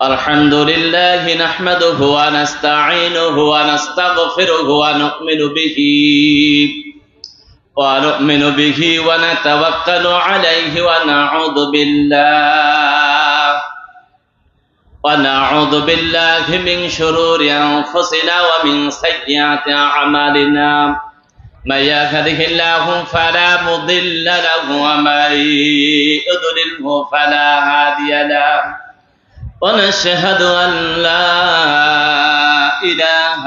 আলহামদুলিল্লাহ নাহমাদুহু ওয়া নাস্তাঈনুহু ওয়া নাস্তাগফিরুহু ওয়া নু'মিনু বিহি ওয়া নাতাওয়াক্কালু আলাইহি ওয়া না'উযু বিল্লাহি মিন শুরুরি আনফুসিনা ওয়া মিন সাইয়্যাতি আ'মালিনা من يهده الله فلا مضل له ومن يضلله فلا هادي له ونشهد أن لا إله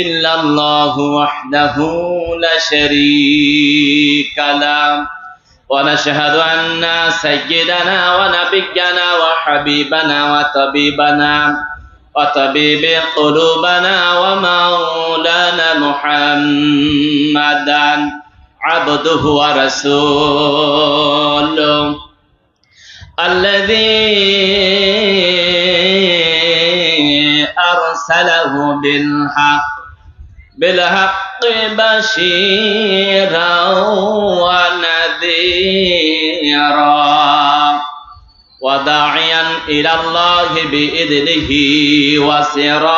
إلا الله وحده لا شريك له ونشهد أن سيدنا ونبينا وحبيبنا وطبيبنا وطبيب قلوبنا ومولانا محمدا عبده ورسوله الذي أرسله بالحق بشيرا ونذيرا وداعيا إلى الله بإذنه وسراجا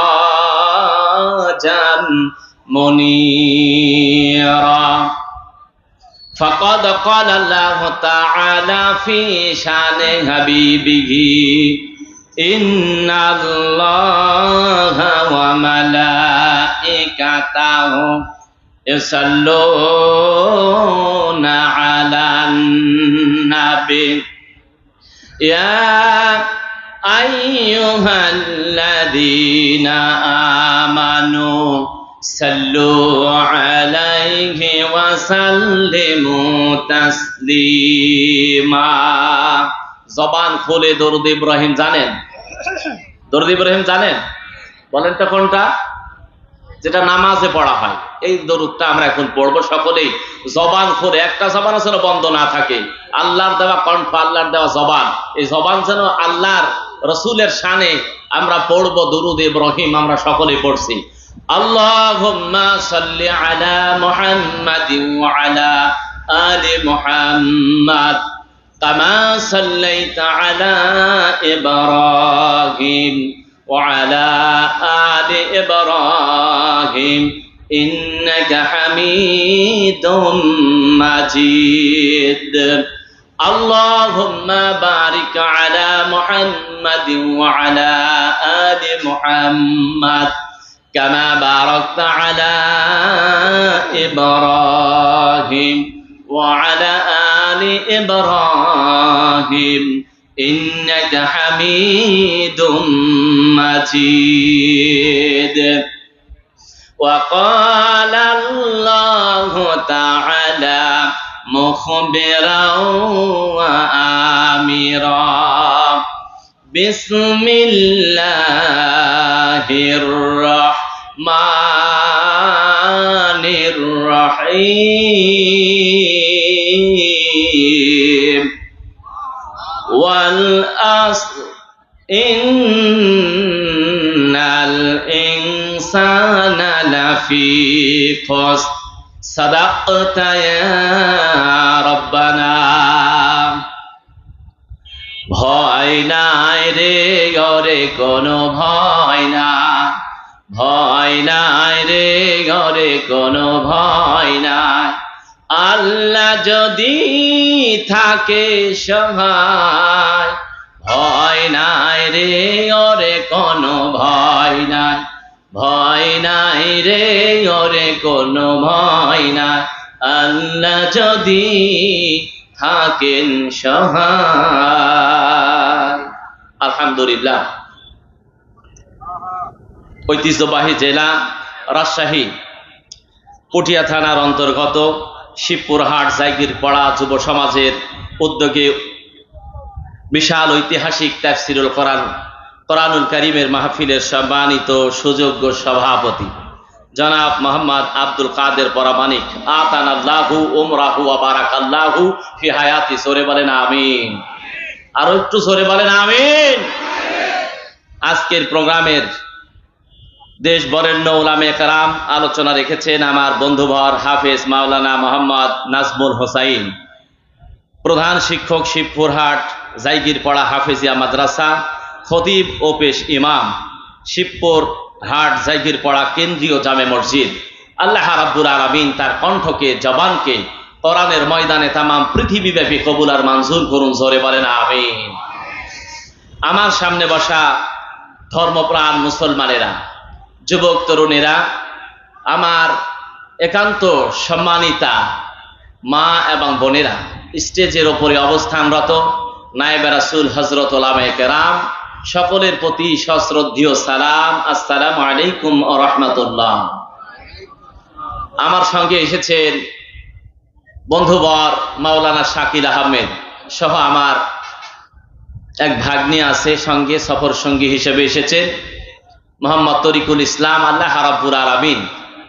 منيرا فقد قال الله تعالى في شان حبيبه إن الله وملائكته يصلون على النبي يا أيها الذين آمنوا صلوا عليه وسلموا تسليما জবান খুলে দরুদ ইব্রাহিম জানেন? দরুদ ইব্রাহিম জানেন? বলেন তো কোনটা? যেটা নামাজে পড়া হয়। এই দরুদটা আমরা এখন পড়বো সকলেই জবান খুলে। একটা জবান যেন বন্ধ না থাকে। আল্লাহর দেওয়া কণ্ঠ, আল্লাহর দেওয়া জবান, এই জবান যেন আল্লাহর রসুলের শানে আমরা পড়বো দরুদ ইব্রাহিম। আমরা সকলেই পড়ছি আল্লাহুম্মা সাল্লি আলা মুহাম্মাদিন ওয়া আলা আলি মুহাম্মাদ কামা সাল্লাইতা আলা ইব্রাহিম ওয়া আলা আলি ইব্রাহিম ইন্নাকা হামিদুম মাজিদ আল্লাহুম্মা বারিক আলা মুহাম্মাদিন ওয়া আলা আলি মুহাম্মাদ কামা বারাকতা আলা ইব্রাহিম ওয়া আলা আলি ইব্রাহিম ইন্নাকা হামিদুম মাজিদ وقال الله تعالى مخبرا وآمرا بسم الله الرحمن الرحيم والعصر إن الإنسان لفي خسر صدقت يا ربنا ভয় নাই রে ঘরে কোনো ভয় না, ভয় নাই রে ঘরে কোনো ভয় নাই। আল্লাহ যদি থাকে সহায়, ভয় নাই রে ঘরে কোনো ভয় নাই, ভয় নাই রে ঘরে কোনো ভয় নাই। আল্লাহ যদি থাকেন সহায়। আলহামদুলিল্লাহ। ঐতিহ্যবাহী জেলা রাজশাহী পটিয়া থানার অন্তর্গত শিবপুরহাট জাগিরপাড়া যুব সমাজের উদ্যোগে বিশাল ঐতিহাসিক তাফসীরুল কোরআনুল কারীমের মাহফিলের সম্মানিত সুযোগ্য সভাপতি জনাব মোহাম্মদ আব্দুল কাদের পরামানিক আতানাল্লাহু উমরাহু ওয়া বারাকাল্লাহু ফি হায়াতি। সরে বলেন আমিন। আর একটু সরে বলেন আমিন। আজকের প্রোগ্রামের দেশ বরেণ্য উলামে কেরাম আলোচনা রেখেছেন আমার বন্ধুবর হাফেজ মাওলানা মোহাম্মদ নাজমুল হোসাইন, প্রধান শিক্ষক শিবপুরহাট জাইগির পাড়া হাফেজিয়া মাদ্রাসা, খতিব ও পেশ ইমাম, শিবপুর হাট জাইগির পাড়া কেন্দ্রীয় জামে মসজিদ। আল্লাহ রাব্বুল আলামিন তার কণ্ঠকে, জবানকে কোরআনের ময়দানে তামাম পৃথিবীব্যাপী কবুল আর মঞ্জুর করুন, জোরে বলেন আমিন। আমার সামনে বসা ধর্মপ্রাণ মুসলমানেরা, যুবক তরুণেরা, আমার একান্ত সম্মানিতা মা এবং বোনেরা, স্টেজের ওপরে অবস্থানরত নায়েবে রাসূল হযরত উলামায়ে কেরাম, সকলের প্রতি সশ্রদ্ধেয় সালাম, আসসালামু আলাইকুম ওয়া রাহমাতুল্লাহ। আমার সঙ্গে এসেছেন বন্ধুবর মাওলানা শাকিল আহমেদ সহ আমার এক ভাগ্নি আছে, সঙ্গে সফর সঙ্গী হিসেবে এসেছেন মোহাম্মদ তরিকুল ইসলাম। আল্লাহ রাব্বুল আলামিন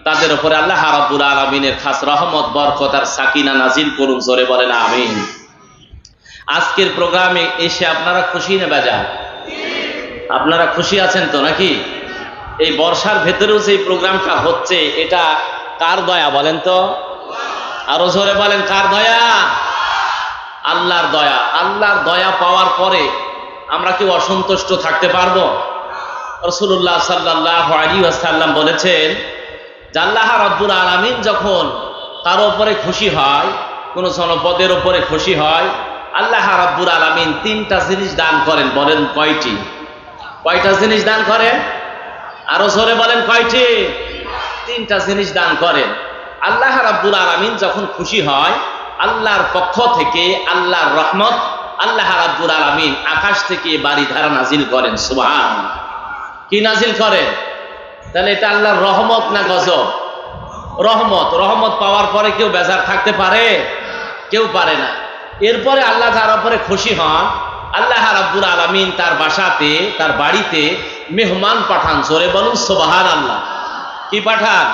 তাদের উপরে আল্লাহ রাব্বুল আলামিনের খাস রহমত, বরকত আর সাকিনা নাজিল করুন, জোরে বলেন আমিন। আজকের প্রোগ্রামে এসে আপনারা খুশি না বেজার? আপনারা খুশি আছেন তো নাকি? এই বর্ষার ভেতরেও যে প্রোগ্রামটা হচ্ছে, এটা কার দয়া বলেন তো? আরো জোরে বলেন, কার দয়া? আল্লাহর দয়া। আল্লাহর দয়া পাওয়ার পরে আমরা কি অসন্তুষ্ট থাকতে পারবো? রাসূলুল্লাহ সাল্লাল্লাহু আলাইহি ওয়াসাল্লাম বলেছেন যে আল্লাহ রাব্বুল আলামিন যখন কারো উপরে খুশি হয়, কোন জনপদের উপরে খুশি হয়, আল্লাহ রাব্বুল আলামিন তিনটা জিনিস দান করেন। বলেন কয়টি? কয়টা জিনিস দান করেন? আরো জোরে বলেন, কয়টি? তিনটা জিনিস দান করেন। আল্লাহ রাব্বুল আলামিন যখন খুশি হয়, আল্লাহর পক্ষ থেকে আল্লাহর রহমত, আল্লাহ রাব্বুল আলামিন আকাশ থেকে বারিধারা নাজিল করেন। সুবহানাল্লাহ। কি নাজিল করেন? তাহলে এটা আল্লাহর রহমত না গজব? রহমত। রহমত পাওয়ার পরে কেউ বেজার থাকতে পারে? কেউ পারে না। এরপরে আল্লাহ যার উপরে খুশি হন, আল্লাহ রাব্বুল আলামিন তার বাসাতে, তার বাড়িতে মেহমান পাঠান। জোরে বলুন সুবহানাল্লাহ। কি পাঠান?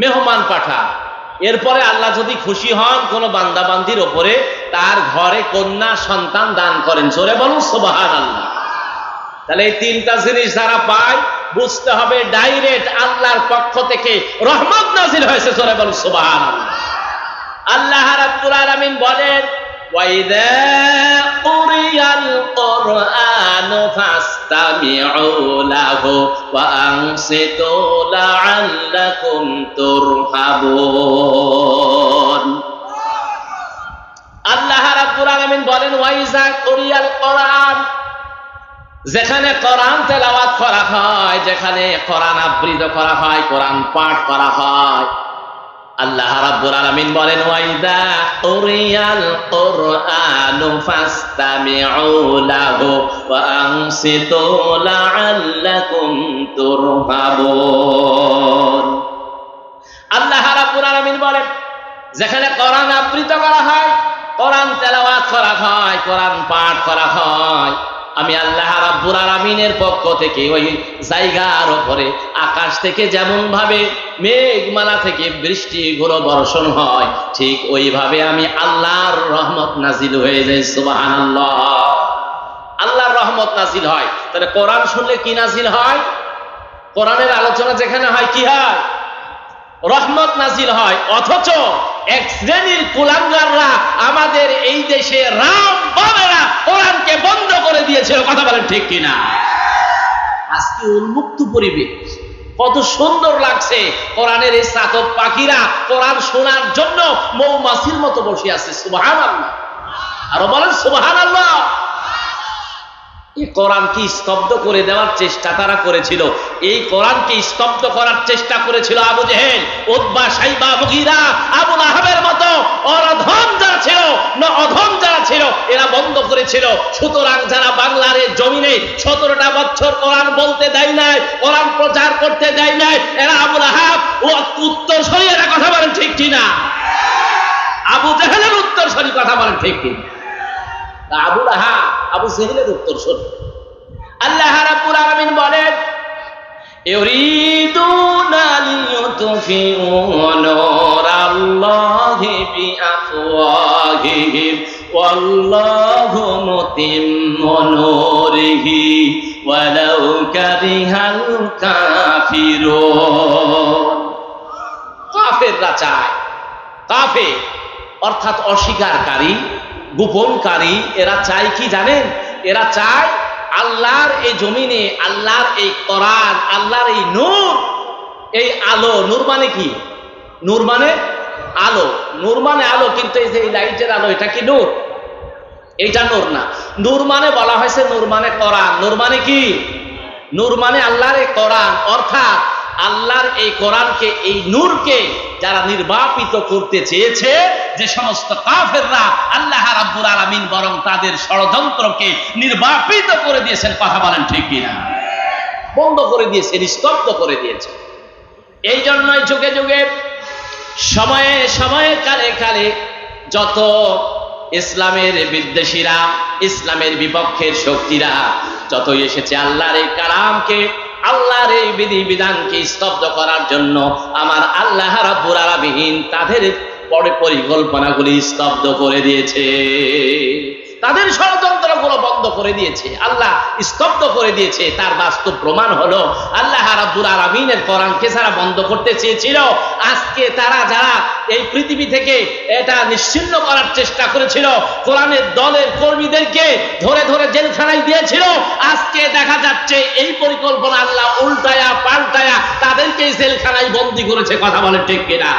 মেহমান পাঠান। এরপরে আল্লাহ যদি খুশি হন কোন বান্দা বান্দির ওপরে, তার ঘরে কন্যা সন্তান দান করেন। জোরে বলুন সুবহানাল্লাহ। তাহলে এই তিনটা জিনিস যারা পায়, বুঝতে হবে ডাইরেক্ট আল্লাহর পক্ষ থেকে রহমত নাজিল হয়েছে। জোরে বলুন সুবহানাল্লাহ। আল্লাহ রাব্বুল আলামিন বলেন, ওয়াইদা কুরিয়াল কুরআনু ফাসতামিউ লাহু ওয়া আনসিতু লাআল্লাকুম তুরহামুন। আল্লাহ রাব্বুল আলামিন বলেন, ওয়াইজা কুরিয়াল কুরআন, যেখানে কোরআন তেলাওয়াত করা হয়, যেখানে কোরআন আবৃত্তি করা হয়, কোরআন পাঠ করা হয়, আল্লাহ রাব্বুল আলামিন বলেন, ওয়াইদা কুরিয়াল কুরআনু ফাসতামিউ লাহু ওয়া আনসিতু লাআল্লাকুম তুরহামুন। আল্লাহ রাব্বুল আলামিন বলেন, যেখানে কোরআন আবৃত্তি করা হয়, কোরআন তেলাওয়াত করা হয়, কোরআন পাঠ করা হয়, আমি আল্লাহ রাব্বুল আলামিনের পক্ষ থেকে ওই জায়গার উপরে আকাশ থেকে যেমন ভাবে মেঘমালা থেকে বৃষ্টিগুলো বর্ষণ হয়, ঠিক ওইভাবে আমি আল্লাহর রহমত নাজিল হয়ে যায়। সুবহানাল্লাহ। আল্লাহর রহমত নাজিল হয়। তাহলে কোরআন শুনলে কি নাজিল হয়? কোরআনের আলোচনা যেখানে হয়, কি হয়? রহমত নাজিল হয়। অথচ এক শ্রেণীর কুলাঙ্গাররা আমাদের এই দেশে রাম বামেরা কোরআনকে বন্ধ করে দিয়েছিল। কথা বলেন ঠিক কিনা? আজকে উন্মুক্ত পরিবেশ, কত সুন্দর লাগছে। কোরআনের এই চাতক পাখিরা কোরআন শোনার জন্য মৌমাছির মতো বসে আছে। সুবহানাল্লাহ। আরো বলেন সুবহানাল্লাহ। এই কোরআনকে স্তব্ধ করে দেওয়ার চেষ্টা তারা করেছিল। এই কোরআনকে স্তব্ধ করার চেষ্টা করেছিল আবু জেহেল, উতবা, শাইবা, মুগীরা, আবু লাহাবের মতো অধম যারা ছিল, না অধম যারা ছিল, এরা বন্ধ করেছিল। সুতরাং যারা বাংলার এই জমিনে 17টা বছর কোরআন বলতে দেয় নাই, কোরআন প্রচার করতে দেয় নাই, এরা আবু লাহাব ও উত্তরসূরি। এরা কথা বলেন ঠিক কিনা? আবু জেহেলের উত্তরসূরি। কথা বলেন ঠিক কিনা? আবু লাহাব আবু জেহেলের উত্তরসূরি। আল্লাহ রাব্বুল আলামিন বলেন, ইউরিদুনা লিইউতফিউ নূরাল্লাহি বিআফওয়াহিহিম ওয়াল্লাহু মুতিম্মু নূরিহি ওয়ালাউ কারিহাল কাফিরুন। কাফেররা চায়, কাফের অর্থাৎ অস্বীকারী, গোপনকারী, এরা চায় কি জানেন? এরা চায় আল্লাহর এই জমিনে, আল্লাহর এই কোরআন, আল্লাহর এই নূর, এই আলো, নূর মানে কি? নূর মানে আলো, নূর মানে আলো, কিন্তু এই যে লাইটের আলো, এটা কি নূর? এইটা নূর না। নূর মানে বলা হয়েছে, নূর মানে কোরআন। নূর মানে কি? নূর মানে আল্লাহর এই কোরআন, অর্থাৎ আল্লাহর এই কোরআনকে, এই নূরকে যারা নির্বাপিত করতে চেয়েছে, যে সমস্ত কাফেররা, আল্লাহ রাব্বুল আলামিন বরং তাদের ষড়যন্ত্রকে নির্বাপিত করে দিয়েছেন। কথা বলেন ঠিক কিনা? বন্ধ করে দিয়েছেন, স্তব্ধ করে দিয়েছে। এই জন্যই যুগে যুগে, সময়ে সময়ে, কালে কালে যত ইসলামের বিদ্বেষীরা, ইসলামের বিপক্ষের শক্তিরা যতই এসেছে আল্লাহর এই কালামকে, আল্লাহর এই বিধি বিধানকে স্তব্ধ করার জন্য, আমার আল্লাহ রাব্বুল আলামিন তাদের পরিকল্পনাগুলি স্তব্ধ করে দিয়েছে, তাদের ষড়যন্ত্রগুলো বন্ধ করে দিয়েছে, আল্লাহ স্তব্ধ করে দিয়েছে। তার বাস্তব প্রমাণ হলো, আল্লাহ রাব্বুল আলামিনের কোরআনকে যারা বন্ধ করতে চেয়েছিল, আজকে তারা যারা এই পৃথিবী থেকে এটা নিশ্চিহ্ন করার চেষ্টা করেছিল, কোরআনের দলের কর্মীদেরকে ধরে ধরে জেলখানায় দিয়েছিল, আজকে দেখা যাচ্ছে এই পরিকল্পনা আল্লাহ উল্টায়া পাল্টায়া তাদেরকে জেলখানায় বন্দী করেছে। কথা বলে ঠিক কিনা?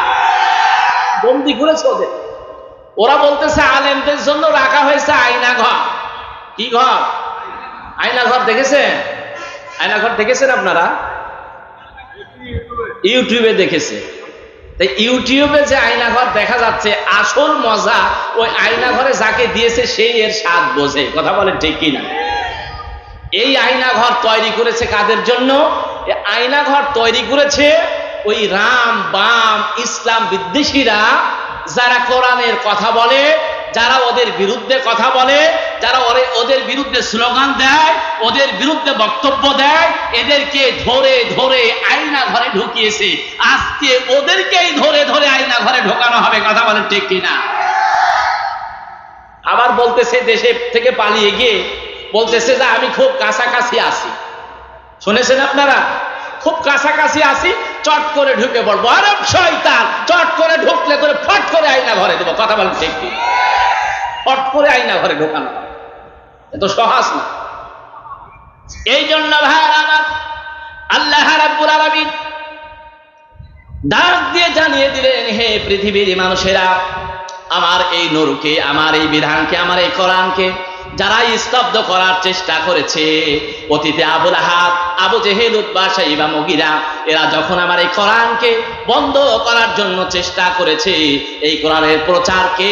বন্দী করেছে ওদের। ওরা বলতেছে আলেমদের জন্য রাখা হয়েছে আয়না ঘর। কি ঘর? আয়না ঘর। দেখেছেন? আয়না ঘর দেখেছেন আপনারা? ইউটিউবে দেখেছে। তাই ইউটিউবে যে আয়না ঘর দেখা যাচ্ছে, আসল মজা ওই আয়না ঘরে যাকে দিয়েছে সেই এর স্বাদ বোঝে। কথা বলেন ঠিক কিনা? এই আয়না ঘর তৈরি করেছে কাদের জন্য? আয়না ঘর তৈরি করেছে ওই রাম বাম ইসলাম বিদ্বেষীরা, যারা কোরআনের কথা বলে, যারা ওদের বিরুদ্ধে কথা বলে, যারা ওদের বিরুদ্ধে স্লোগান দেয়, ওদের বিরুদ্ধে বক্তব্য দেয়, এদেরকে ধরে ধরে আয়না ঘরে ঢুকিয়েছে। আজকে ওদেরকেই ধরে ধরে আয়না ঘরে ঢোকানো হবে। কথা বলেন ঠিক কিনা? আবার বলতেছে দেশে থেকে পালিয়ে গিয়ে বলতেছে যে আমি খুব কাছাকাছি আছি। শুনেছেন আপনারা? খুব কাছাকাছি আছি, চট করে ঢুকে পড়বো। আরে শয়তান, চট করে ঢুকলে করে ফট করে আয়না ঘরে দেবো। কথা বলেন ঠিক কি? ফট করে আয়না ঘরে ঢোকানো হবে, এত সহজ না। এই জন্য ভাইরা আমার, আল্লাহ রাব্বুল আলামিন ডাক দিয়ে জানিয়ে দিলেন, হে পৃথিবীর মানুষেরা, আমার এই নূরকে, আমার এই বিধানকে, আমার এই কোরআনকে যারা স্তব্ধ করার চেষ্টা করেছে, অতীতে আবুল আহাব, আবু জেহেল, উতবা, শাইবা, মুগীরা, এরা যখন আমার এই কোরআনকে বন্ধ করার জন্য চেষ্টা করেছে, এই কোরআনের প্রচারকে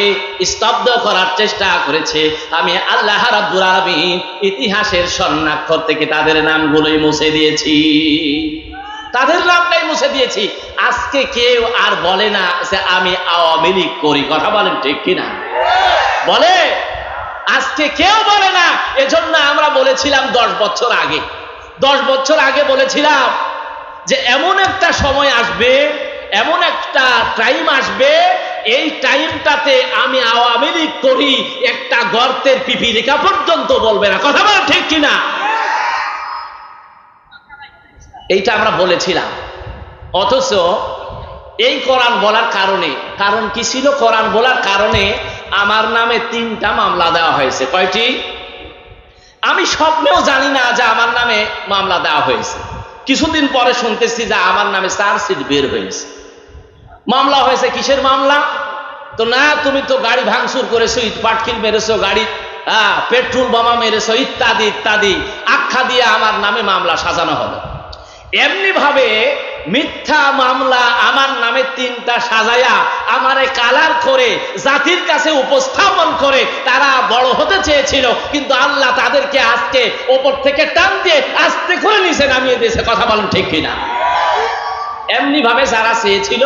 স্তব্ধ করার চেষ্টা করেছে, আমি আল্লাহ রাব্বুল আলামিন ইতিহাসের স্বর্ণাক্ষর থেকে তাদের নামগুলোই মুছে দিয়েছি। তাদের নামটাই মুছে দিয়েছি। আজকে কেউ আর বলে না যে আমি আওয়ামী লীগ করি। কথা বলেন ঠিক কিনা? বলে? আজকে কেউ বলে না। এজন্য আমরা বলেছিলাম 10 বছর আগে, 10 বছর আগে বলেছিলাম যে এমন একটা সময় আসবে, এমন একটা টাইম আসবে, এই টাইমটাতে আমি আওয়ামী লীগ করি একটা গর্তের পিপিলিকা পর্যন্ত বলবে না। কথা বলেন ঠিক কিনা? এইটা আমরা বলেছিলাম। অথচ এই কোরআন বলার কারণে, কারণ কি ছিল? কোরআন বলার কারণে আমার নামে 3টা মামলা দেওয়া হয়েছে। কয়টি? আমি স্বপ্নেও জানি না যে আমার নামে মামলা দেওয়া হয়েছে। কিছুদিন পরে শুনতেছি যে আমার নামে চার্জশিট বের হয়েছে। মামলা হয়েছে, কিসের মামলা? তো না, তুমি তো গাড়ি ভাঙচুর করেছো, ইট পাটকিল মেরেছো, গাড়ি পেট্রোল বোমা মেরেছো, ইত্যাদি ইত্যাদি আখ্যা দিয়ে আমার নামে মামলা সাজানো হলো। এমনি ভাবে মিথ্যা মামলা আমার নামে 3টা সাজায়া আমারে কালার করে জাতির কাছে উপস্থাপন করে তারা বড় হতে চেয়েছিল, কিন্তু আল্লাহ তাদেরকে আজকে ওপর থেকে টান দিয়ে আস্তে করে নিচে নামিয়ে দিয়েছে। কথা বলেন ঠিক কিনা? এমনি ভাবে যারা চেয়েছিল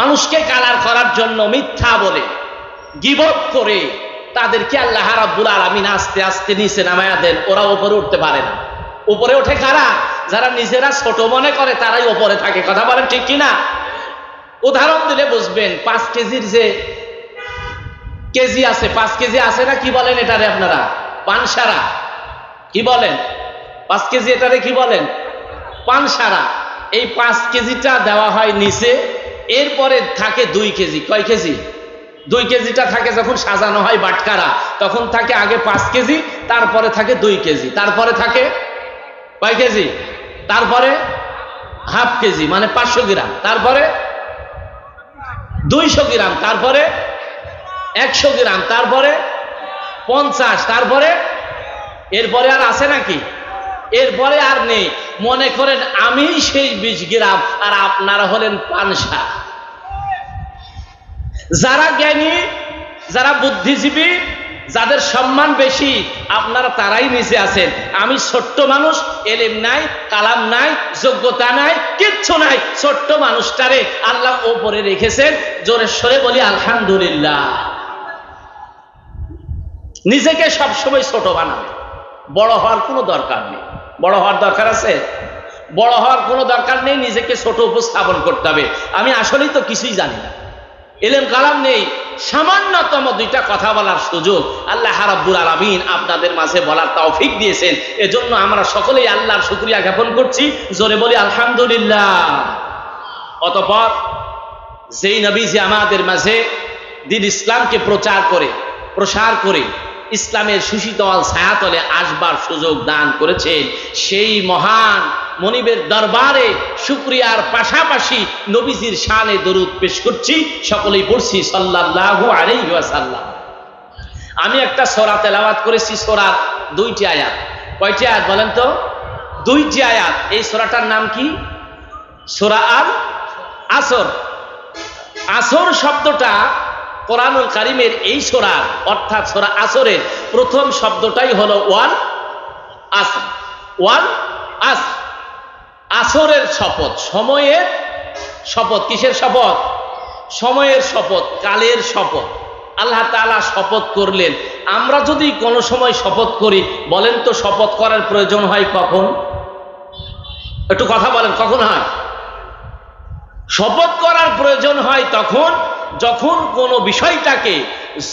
মানুষকে কালার করার জন্য মিথ্যা বলে, গীবত করে, তাদেরকে আল্লাহ রাব্বুল আলামিন আস্তে আস্তে নিচে নামায়া দেন। ওরা উপরে উঠতে পারে না। উপরে ওঠে কারা? যারা নিজেরা ছোট মনে করে তারাই উপরে থাকে। কথা বলেন ঠিক কিনা? উদাহরণ দিলে বুঝবেন। 5 কেজির যে কেজি আছে, 5 কেজি আছে না, কি বলেন এটারে আপনারা? পানসারা। কি বলেন? 5 কেজি এটারে কি বলেন? পানসারা। এই 5 কেজিটা দেওয়া হয় নিচে, এরপরে থাকে 2 কেজি। কয় কেজি? 2 কেজিটা থাকে যখন সাজানো হয় বাটকারা, তখন থাকে আগে 5 কেজি, তারপরে থাকে 2 কেজি, তারপরে থাকে কয় কেজি, তারপরে হাফ কেজি মানে 500 গ্রাম, তারপরে 200 গ্রাম, তারপরে 100 গ্রাম, তারপরে 50, তারপরে এরপরে আর আছে নাকি? এরপরে আর নেই। মনে করেন আমি সেই 20 গ্রাম আর আপনারা হলেন পানসা। যারা জ্ঞানী, যারা বুদ্ধিজীবী, যাদের সম্মান বেশি, আপনারা তারাই নিচে আছেন। আমি ছোট্ট মানুষ, এলেম নাই, কালাম নাই, যোগ্যতা নাই, কিচ্ছু নাই। ছোট্ট মানুষটারে আল্লাহ ওপরে রেখেছেন। জোরে সরে বলি আলহামদুলিল্লাহ। নিজেকে সবসময় ছোট বানাবে, বড় হওয়ার কোনো দরকার নেই। বড় হওয়ার দরকার আছে? বড় হওয়ার কোনো দরকার নেই। নিজেকে ছোট উপস্থাপন করতে হবে। আমি আসলেই তো কিছুই জানি না, এলেম কালাম নেই। সামান্যতম 2টা কথা বলার সুযোগ আল্লাহ রাব্বুল আলামিন আপনাদের মাঝে বলার তৌফিক দিয়েছেন। এজন্য আমরা সকলেই আল্লাহর শুকরিয়া জ্ঞাপন করছি। জোরে বলি আলহামদুলিল্লাহ। অতঃপর যেই নবীজি আমাদের মাঝে দ্বীন ইসলামকে প্রসার করে ইসলামের সুশীতল ছায়াতলে আসবার সুযোগ দান করেছেন, সেই মহান মনিবের দরবারে শুকরিয়ার পাশাপাশি নবীজির শানে দরুদ পেশ করছি। সকলেই পড়ছি সাল্লাল্লাহু আলাইহি ওয়াসাল্লাম। আমি একটা সূরা তেলাওয়াত করেছি, সূরার 2টি আয়াত। কয়টি আয়াত বলেন তো? 2টি আয়াত। এই সূরাটার নাম কি? সূরা আল আসর। আসর শব্দটা কোরআনুল কারীমের এই সূরা অর্থাৎ সূরা আসরের প্রথম শব্দটাই হলো ওয়াল আসর। ওয়াল আসর, আসরের শপথ, সময়ের শপথ। কিসের শপথ? সময়ের শপথ, কালের শপথ। আল্লাহ তাআলা শপথ করলেন। আমরা যদি কোনো সময় শপথ করি, বলেন তো শপথ করার প্রয়োজন হয় কখন? একটু কথা বলেন, কখন হয়? শপথ করার প্রয়োজন হয় তখন যখন কোনো বিষয়টাকে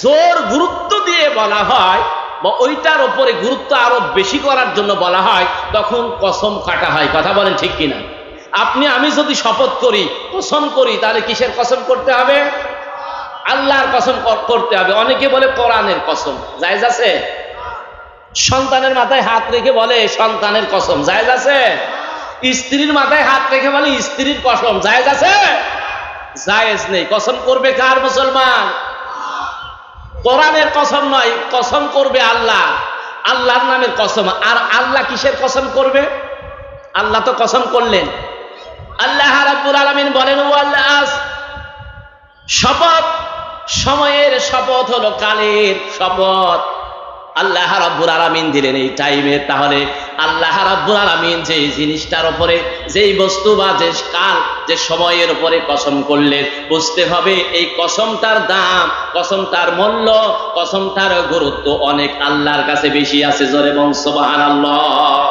জোর গুরুত্ব দিয়ে বলা হয় বা ওইটার উপরে গুরুত্ব আরো বেশি করার জন্য বলা হয়, তখন কসম কাটা হয়। কথা বলেন ঠিক কিনা? আমি যদি শপথ করি, কসম করি, তাহলে কিসের কসম করতে হবে? আল্লাহর কসম করতে হবে। অনেকে বলে কোরআনের কসম, জায়েজ আছে? সন্তানের মাথায় হাত রেখে বলে সন্তানের কসম, জায়েজ আছে? স্ত্রীর মাথায় হাত রেখে বলে স্ত্রীর কসম, জায়েজ আছে? জায়েজ নেই। কসম করবে কার? মুসলমান। কোরআনের কসম নয়, কসম করবে আল্লাহ, আল্লাহর নামের কসম। আর আল্লাহ কিসের কসম করবে? আল্লাহ তো কসম করলেন। আল্লাহ রাব্বুল আলামিন বলেন ওয়াল আসর, শপথ, সময়ের শপথ হলো কালের শপথ। আল্লাহ রাব্বুল আলামিন দিলেন এই টাইমে। তাহলে আল্লাহ রাব্বুল আলামিন যে জিনিসটার উপরে, যেই বস্তু বা যে কাল, যে সময়ের উপরে কসম করলেন, বুঝতে হবে এই কসমটার দাম, কসমটার মূল্য, কসমটার গুরুত্ব অনেক আল্লাহর কাছে বেশি আছে। জোরে বলুন সুবহানাল্লাহ।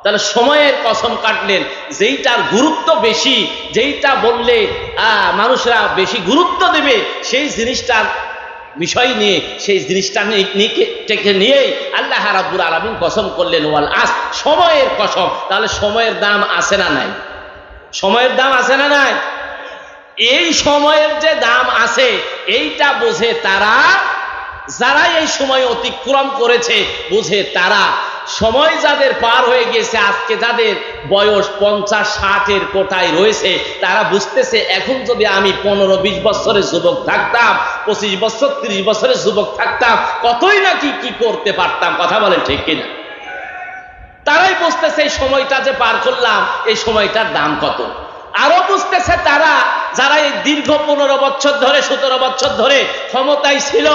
তাহলে সময়ের কসম কাটলেন, যেইটার গুরুত্ব বেশি, যেইটা বললে মানুষরা বেশি গুরুত্ব দেবে, সেই জিনিসটার বিষয় নিয়ে, সেই জিনিসটা নিয়েই আল্লাহ রাব্বুল আলামিন কসম করলেন ওয়াল আসর, সময়ের কসম। তাহলে সময়ের দাম আছে না নাই? সময়ের দাম আছে না নাই? এই সময়ের যে দাম আছে, এইটা বোঝে তারা, যারা এই সময় অতিক্রম করেছে বুঝে তারা। সময় যাদের পার হয়ে গেছে, আজকে যাদের বয়স 50-60-এর কোটায় রয়েছে, তারা বুঝতেছে এখন যদি আমি 15-20 বছরের যুবক থাকতাম, 25 বছর 30 বছরের যুবক থাকতাম, কতই না কি করতে পারতাম। কথা বলেন ঠিক কিনা? তারাই বুঝতেছে এই সময়টা যে পার করলাম, এই সময়টার দাম কত। আরো বুঝতেছে তারা, যারা এই দীর্ঘ 15 বছর ধরে, 17 বছর ধরে ক্ষমতায় ছিল,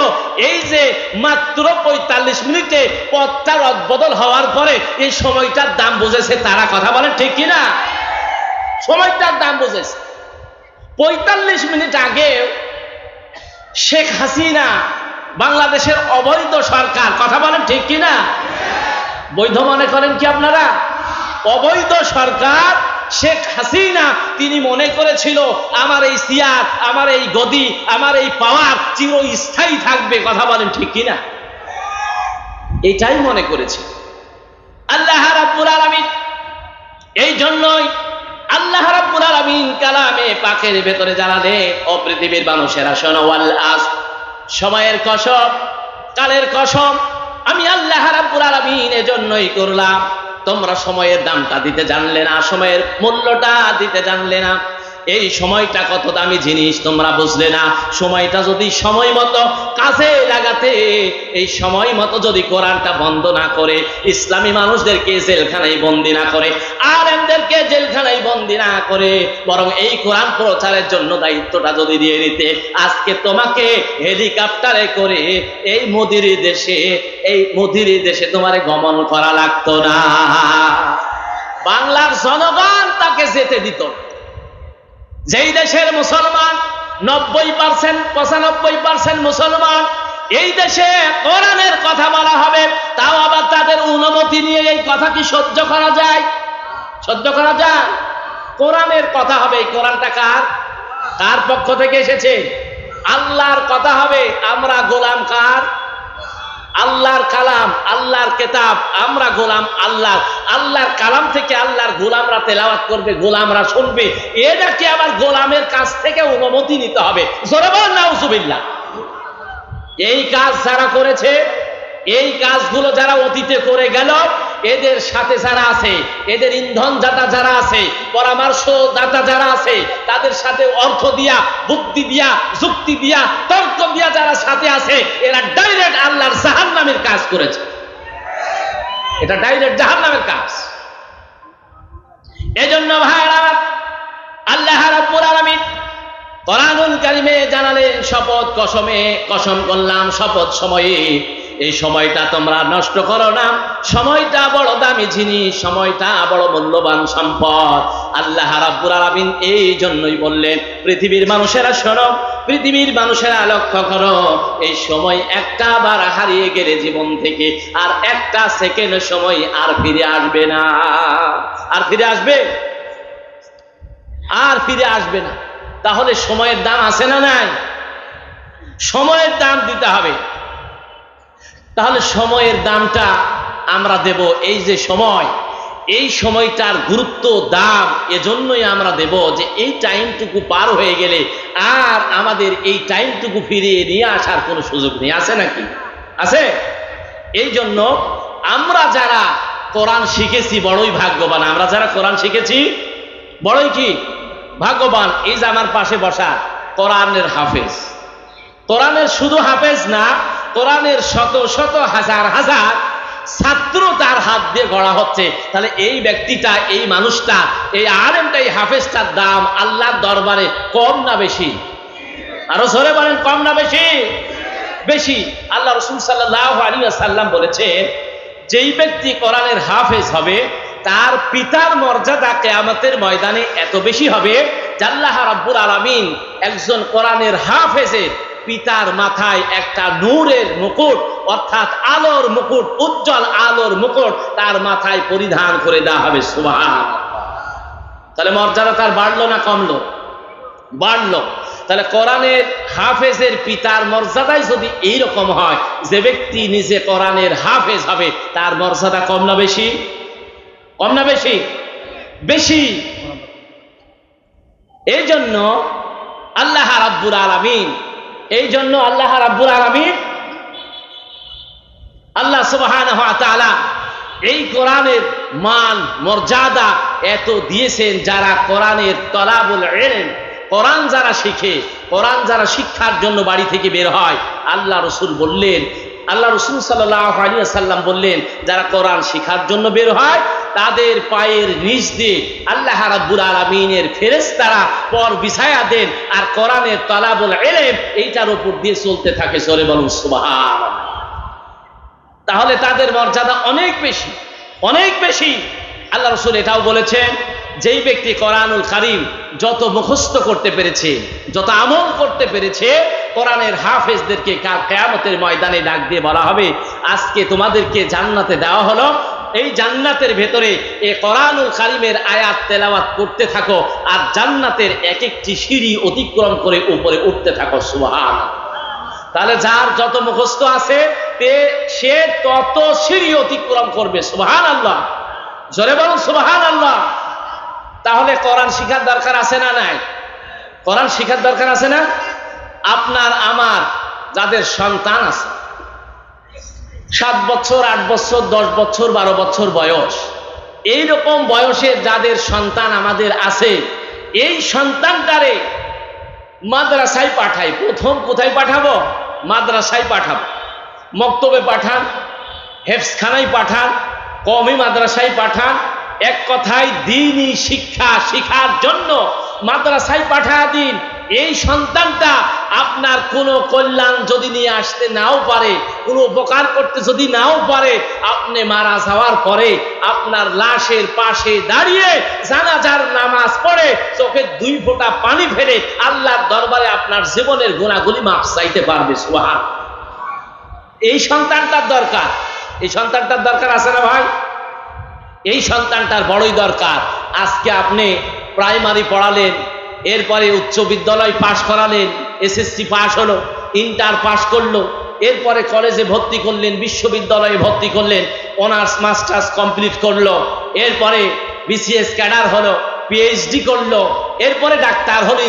এই যে মাত্র 45 মিনিটে পথটা রদবদল হওয়ার পরে এই সময়টার দাম বুঝেছে তারা। কথা বলেন ঠিক কিনা? সময়টার দাম বুঝেছে। 45 মিনিট আগে শেখ হাসিনা বাংলাদেশের অবৈধ সরকার, কথা বলেন ঠিক কিনা? বৈধ মনে করেন কি আপনারা? অবৈধ সরকার শেখ হাসিনা, তিনি মনে করেছিল আমার এই সিয়ার, আমার এই গদি, আমার এই পাওয়ার চিরস্থায়ী থাকবে। কথা বলেন ঠিক কিনা? এটাই মনে করেছে। আল্লাহ রাব্বুল আলামিন এই জন্যই আল্লাহ রাব্বুল আলামিন কালামে পাকের ভেতরে জানালেন, ও পৃথিবীর মানুষেরা শোনো, ওয়াল আসর, সময়ের কসম, কালের কসম, আমি আল্লাহ রাব্বুল আলামিন এজন্যই করলাম। তোমরা সময়ের দামটা দিতে জানলে না, সময়ের মূল্যটা দিতে জানলে না। এই সময়টা কত দামি জিনিস তোমরা বুঝলে না। সময়টা যদি সময় মতো কাজে লাগাতে, এই সময় মতো যদি কোরআনটা বন্ধ না করে, ইসলামী মানুষদেরকে জেলখানায় বন্দি না করে, আলেমদেরকে জেলখানায় বন্দি না করে, বরং এই কোরআন প্রচারের জন্য দায়িত্বটা যদি দিয়ে দিতে, আজকে তোমাকে হেলিকপ্টারে করে এই মোদির দেশে তোমারে গমন করা লাগতো না। বাংলার জনগণ তাকে যেতে দিত। যেই দেশের মুসলমান 90% 95% মুসলমান, এই দেশে কোরআনের কথা বলা হবে, তাও আবার তাদের অনুমতি নিয়ে, এই কথা কি সহ্য করা যায়? সহ্য করা যায়? কোরআনের কথা হবে। এই কোরআনটা কার পক্ষ থেকে এসেছে? আল্লাহর কথা হবে। আমরা গোলাম কার? আল্লাহর কালাম, আল্লাহর কিতাব। আমরা গোলাম আল্লাহর কালাম থেকে আল্লাহর গোলামরা তেলাওয়াত করবে, গোলামরা শুনবে। এটা কি আবার গোলামের কাছ থেকে অনুমতি নিতে হবে? জোরে বল নাউজুবিল্লাহ। এই কাজ যারা করেছে, এই কাজগুলো যারা অতীতে করে গেল, এদের সাথে যারা আছে, এদের ইন্ধন দাতা যারা আছে, পরামর্শ দাতা যারা আছে, তাদের সাথে অর্থ দিয়া, বুদ্ধি দিয়া, যুক্তি দিয়া, তর্ক দিয়া যারা সাথে আছে, এরা ডাইরেক্ট আল্লাহর জাহান্নামের কাজ করেছে। এটা ডাইরেক্ট জাহান্নামের কাজ। এজন্য ভাইরা, আল্লাহ রাব্বুল আলামিন কোরআনুল কারীমে জানালেন, শপথ কসমে কসম করলাম, শপথ সময়ে, এই সময়টা তোমরা নষ্ট করো না। সময়টা বড় দামি জিনিস, সময়টা বড় মূল্যবান সম্পদ। আল্লাহ রাব্বুল আলামিন এই জন্যই বললেন, পৃথিবীর মানুষেরা শোনো, পৃথিবীর মানুষেরা লক্ষ্য করো, এই সময় একটা বার হারিয়ে গেলে জীবন থেকে আর একটা সেকেন্ড সময় আর ফিরে আসবে না। আর ফিরে আসবে? আর ফিরে আসবে না। তাহলে সময়ের দাম আছে না নাই? সময়ের দাম দিতে হবে। তাহলে সময়ের দামটা আমরা দেব। এই যে সময়, এই সময়টার গুরুত্ব, দাম এজন্যই আমরা দেব যে এই টাইমটুকু পার হয়ে গেলে আর আমাদের এই টাইমটুকু ফিরিয়ে নিয়ে আসার কোনো সুযোগ নেই। আছে নাকি? আছে। এই জন্য আমরা যারা কোরআন শিখেছি বড়ই ভাগ্যবান। আমরা যারা কোরআন শিখেছি বড়ই কি ভাগ্যবান। এই যে আমার পাশে বসা কোরআনের হাফেজ, কোরআনের শুধু হাফেজ না, কোরআনের শত শত হাজার হাজার ছাত্র তার হাত দিয়ে গড়া হচ্ছে। তাহলে এই ব্যক্তিটা, এই মানুষটা, এই আলেমটা, এই হাফেজটার দাম আল্লাহর দরবারে কম না বেশি? আরো জোরে বলেন, কম না বেশি? বেশি। আল্লাহ রাসূল সাল্লাল্লাহু আলাইহি ওয়াসাল্লাম বলেছেন, যেই ব্যক্তি কোরআনের হাফেজ হবে, তার পিতার মর্যাদা কিয়ামতের ময়দানে এত বেশি হবে যে আল্লাহ রাব্বুল আলামিন একজন কোরআনের হাফেজের পিতার মাথায় একটা নূরের মুকুট, অর্থাৎ আলোর মুকুট, উজ্জ্বল আলোর মুকুট তার মাথায় পরিধান করে দেওয়া হবে। সুবহানাল্লাহ। তাহলে মর্যাদা তার বাড়লো না কমলো? বাড়লো। তাহলে কোরআনের হাফেজের পিতার মর্যাদাই যদি এইরকম হয়, যে ব্যক্তি নিজে কোরআনের হাফেজ হবে, তার মর্যাদা কম না বেশি? কম না বেশি? বেশি। এই জন্য আল্লাহ রাব্বুল আলামিন, আল্লাহ সুবহানাহু ওয়া তাআলা এই কোরআনের মান মর্যাদা এত দিয়েছেন, যারা কোরআনের তলাবুল ইলম, কোরআন যারা শিখে, কোরআন যারা শিক্ষার জন্য বাড়ি থেকে বের হয়, আল্লাহ রাসূল সাল্লাল্লাহু আলাইহি ওয়াসাল্লাম বললেন, যারা কোরআন শিখার জন্য বের হয়, তাদের পায়ের নিচ দিয়ে আল্লাহ রাব্বুল আলামিনের ফেরেশতারা পর বিছায়া দেন, আর কোরআনের তলাবুল ইলম এইটার উপর দিয়ে চলতে থাকে। জোরে বলুন সুবহানাল্লাহ। তাহলে তাদের মর্যাদা অনেক বেশি, অনেক বেশি। আল্লাহ রাসূল এটাও বলেছেন, যেই ব্যক্তি কোরআনুল কারীম যত মুখস্থ করতে পেরেছে, যত আমল করতে পেরেছে, কোরআনের হাফেজদেরকে কাল কিয়ামতের ময়দানে ডাক দিয়ে বলা হবে, আজকে তোমাদেরকে জান্নাতে দেওয়া হলো, এই জান্নাতের ভেতরে এই কোরআনুল কারীমের আয়াত তেলাওয়াত করতে থাকো, আর জান্নাতের এক একটি সিঁড়ি অতিক্রম করে উপরে উঠতে থাকো। সুবহানাল্লাহ। তাহলে যার যত মুখস্থ আছে সে তত সিঁড়ি অতিক্রম করবে। সুবহানাল্লাহ। জোরে বলুন সুবহানাল্লাহ। তাহলে কোরআন শিখার দরকার আছে না নাই? কোরআন শিখার দরকার আছে না? আপনার আমার যাদের সন্তান আছে, 7 বছর 8 বছর 10 বছর 12 বছর বয়স, এইরকম বয়সে যাদের সন্তান আমাদের আছে, এই সন্তানটারে মাদ্রাসায় পাঠাই। প্রথম কোথায় পাঠাবো? মাদ্রাসায় পাঠাবো। মক্তবে পাঠান, হেফজখানায় পাঠান, কওমি মাদ্রাসায় পাঠান। এক কথায় দ্বীনি শিক্ষা শিখার জন্য মাদ্রাসায় পাঠা দিন। এই সন্তানটা আপনার কোনো কল্যাণ যদি নিয়ে আসতে নাও পারে, কোনো উপকার করতে যদি নাও পারে, আপনি মারা যাওয়ার পরে আপনার লাশের পাশে দাঁড়িয়ে জানাজার নামাজ পড়ে চোখে 2 ফোঁটা পানি ফেলে আল্লাহর দরবারে আপনার জীবনের গুনাহগুলি মাফ চাইতে পারবে। সুবহান। এই সন্তানটার দরকার, এই সন্তানটার দরকার আছে না ভাই? এই সন্তানটার বড়ই দরকার। আজকে আপনি প্রাইমারি পড়ালেন, এরপরে উচ্চ বিদ্যালয় পাশ করালেন, এসএসসি পাশ হলো, ইন্টার পাশ করলো, এরপরে কলেজে ভর্তি করলেন, বিশ্ববিদ্যালয়ে ভর্তি করলেন, অনার্স মাস্টার্স কমপ্লিট করলো, এরপরে বিসিএস ক্যাডার হলো, পিএইচডি করলো, এরপরে ডাক্তার হলো,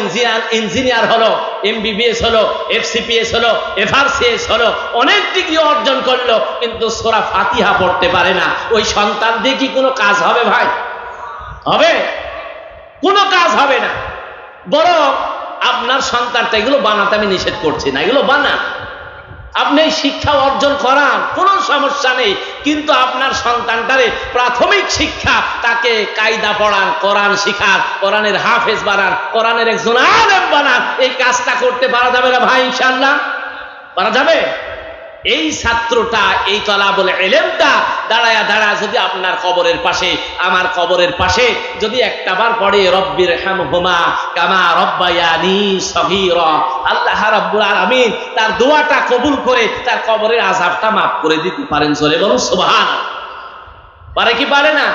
ইঞ্জিনিয়ার হলো, এমবিবিএস হলো, এফসিপিএস হলো, এফআরসিএস হলো, অনেক ডিগ্রি অর্জন করলো, কিন্তু সূরা ফাতিহা পড়তে পারে না। ওই সন্তান দিয়ে কি কোনো কাজ হবে ভাই? হবে? কোনো কাজ হবে না। বরং আপনার সন্তানটা, এগুলো বানাতে আমি নিষেধ করছি না, এগুলো বানান, আপনি শিক্ষা অর্জন করান, কোনো সমস্যা নেই, কিন্তু আপনার সন্তানটারে প্রাথমিক শিক্ষা, তাকে কায়দা পড়ান, কোরআন শিখান, কোরআনের হাফেজ বানান, কোরআনের একজন আলেম বানান। এই কাজটা করতে পারা যাবে না ভাই? ইনশাআল্লাহ পারা যাবে। এই ছাত্রটা, এই তলাবুল ইলমটা দাঁড়ায়া যদি আপনার কবরের পাশে, আমার কবরের পাশে যদি একটাবার পড়ে রব্বির হামহুমা কামা রব্বায়ানি সগীরা, আল্লাহ রাব্বুল আলামিন তার দোয়াটা কবুল করে তার কবরের আযাবটা মাফ করে দিতে পারেন। জোরে বলুন সুবহানাল্লাহ। পারে কি পারে না?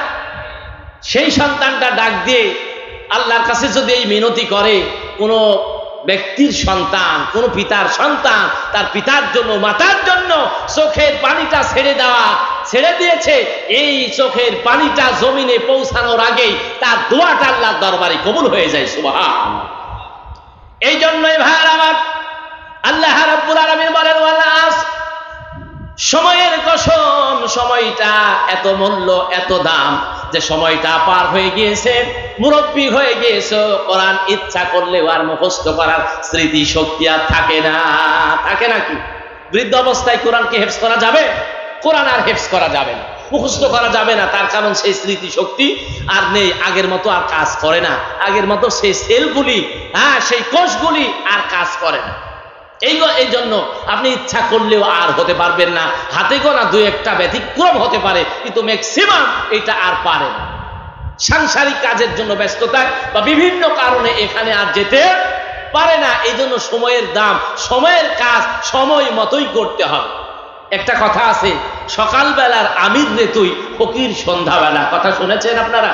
সেই সন্তানটা ডাক দিয়ে আল্লাহর কাছে যদি এই মিনতি করে, কোনো ব্যক্তির সন্তান, কোন পিতার সন্তান তার পিতার জন্য, মাতার জন্য চোখের পানিটা ছেড়ে দিয়েছে, এই চোখের পানিটা জমিনে পৌঁছানোর আগেই তার দোয়াটা আল্লাহর দরবারে কবুল হয়ে যায়। সুবহানাল্লাহ। এই জন্যই ভাইরা আমার, আল্লাহ রাব্বুল আলামিন বলেন ওয়াল আসর, সময়ের কসম, সময়টা এত মূল্য, এত দাম যে সময়টা পার হয়ে গিয়েছে, মুরব্বী হয়ে গিয়েছে, কোরআন ইচ্ছা করলেও আর মুখস্থ করার স্মৃতি শক্তি আর থাকে না। থাকে নাকি? বৃদ্ধ অবস্থায় কোরআনকে হেফজ করা যাবে? কোরআন আর হেফজ করা যাবে না, মুখস্থ করা যাবে না। তার কারণ সেই স্মৃতি শক্তি আর নেই, আগের মতো আর কাজ করে না, আগের মতো সেই সেলগুলি, সেই কোষগুলি আর কাজ করে না। এই জন্য আপনি ইচ্ছা করলেও আর হতে পারবেন না। হাতে গোনা 2-1টা ব্যতিক্রম হতে পারে, কিন্তু ম্যাক্সিমাম এটা আর পারে না। সাংসারিক কাজের জন্য ব্যস্ততায় বা বিভিন্ন কারণে এখানে আর যেতে পারে না। এই জন্য সময়ের দাম, সময়ের কাজ সময় মতোই করতে হবে। একটা কথা আছে, সকালবেলার আমির রে তুই, ফকির সন্ধ্যাবেলা। কথা শুনেছেন আপনারা?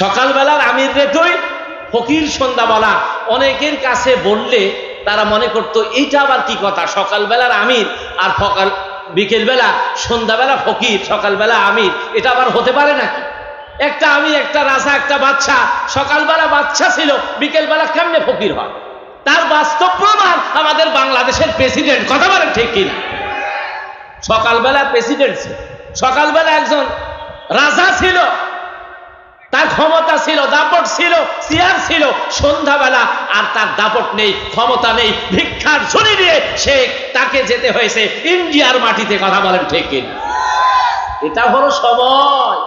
সকালবেলার আমির রে তুই, ফকির সন্ধ্যাবেলা। অনেকের কাছে বললে তারা মনে করতো এইটা আবার কি কথা, সকালবেলার আমির আর বিকেলবেলা সন্ধ্যাবেলা ফকির, সকালবেলা আমির, এটা আবার হতে পারে নাকি? একটা আমির, একটা রাজা, একটা বাদশা, সকালবেলা বাদশা ছিল, বিকেলবেলা কেমনে ফকির হয়? তার বাস্তব প্রমাণ আমাদের বাংলাদেশের প্রেসিডেন্ট। কথা বলেন ঠিক কিনা? সকালবেলা প্রেসিডেন্ট ছিল, সকালবেলা একজন রাজা ছিল, তার ক্ষমতা ছিল, দাপট ছিল, চেয়ার ছিল। সন্ধ্যাবেলা আর তার দাপট নেই, ক্ষমতা নেই, ভিক্ষার ঝুড়ি নিয়ে তাকে যেতে হয়েছে ইন্ডিয়ার মাটিতে। কথা বলেন ঠিক কিনা? এটা হলো সময়,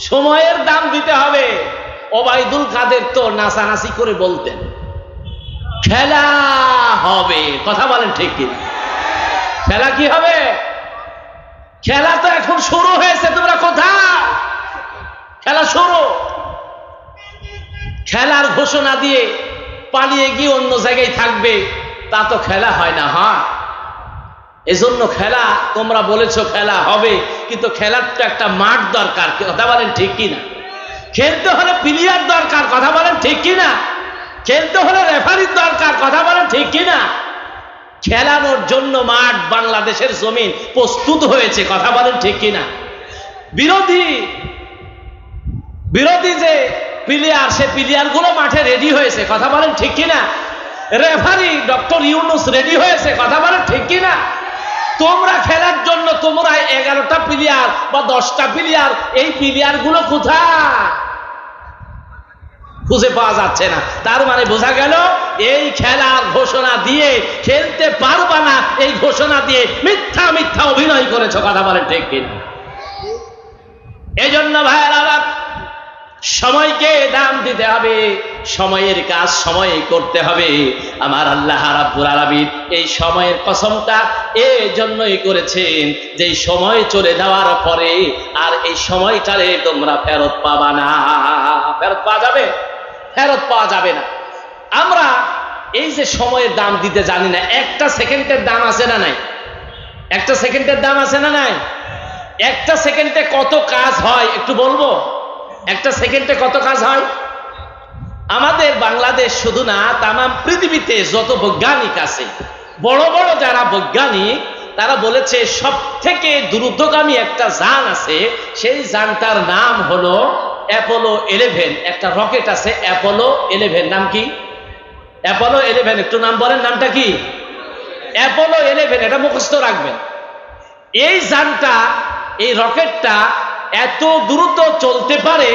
সময়ের দাম দিতে হবে। ওবায়দুল কাদের তো নাচানাচি করে বলতেন খেলা হবে। কথা বলেন ঠিক কিনা? খেলা কি হবে? খেলা তো এখন শুরু হয়েছে, তোমরা কোথায়? খেলা শুরু। খেলার ঘোষণা দিয়ে পালিয়ে গিয়ে অন্য জায়গায় থাকবে, তা তো খেলা হয় না। এজন্য খেলা, তোমরা বলেছো খেলা হবে, কিন্তু খেলার তো একটা মাঠ দরকার। কথা বলেন ঠিক কিনা? খেলতে হলে প্লেয়ার দরকার। কথা বলেন ঠিক কিনা? খেলতে হলে রেফারির দরকার। কথা বলেন ঠিক কিনা? খেলানোর জন্য মাঠ, বাংলাদেশের জমিন প্রস্তুত হয়েছে। কথা বলেন ঠিক কিনা? বিরোধী যে প্লেয়ার, সে প্লেয়ার গুলো মাঠে রেডি হয়েছে। কথা বলেন ঠিক কিনা? রেফারি ডক্টর ইউনুস রেডি হয়েছে, কথা বলে ঠিক কিনা? তোমরা খেলার জন্য তোমরা 11টা প্লেয়ার বা 10টা প্লেয়ার, এই প্লেয়ার গুলো কোথায়? খুঁজে পাওয়া যাচ্ছে না। তার মানে বোঝা গেল এই খেলার ঘোষণা দিয়ে খেলতে পারবা না, এই ঘোষণা দিয়ে মিথ্যা মিথ্যা অভিনয় করেছো, কথা বলে ঠিক কিনা? এই জন্য ভাইয়ের আবার সময়কে দাম দিতে হবে, সময়ের কাজ সময়ে করতে হবে। আমার আল্লাহ রাব্বুল আলামিন এই সময়ের কসমটা এই জন্যই করেছেন যে সময় চলে যাওয়ার পরে আর এই সময়টারে তোমরা ফেরত পাবা না। ফেরত পাওয়া যাবে? ফেরত পাওয়া যাবে না। আমরা এই যে সময়ের দাম দিতে জানি না। একটা সেকেন্ডের দাম আছে না নাই? একটা সেকেন্ডের দাম আছে না নাই? একটা সেকেন্ডে কত কাজ হয় একটু বলবো? একটা সেকেন্ডে কত কাজ হয়? আমাদের বাংলাদেশ শুধু না, তামাম পৃথিবীতে যত বৈজ্ঞানিক আছে, বড় বড় যারা বৈজ্ঞানিক, তারা বলেছে সব থেকে দ্রুতগামী একটা যান আছে, সেই যানটার নাম হলো অ্যাপোলো 11। একটা রকেট আছে অ্যাপোলো 11, নাম কি? অ্যাপোলো 11। একটু নাম বলেন, নামটা কি? অ্যাপোলো 11। এটা মুখস্থ রাখবেন। এই যানটা, এই রকেটটা এত দ্রুত চলতে পারে,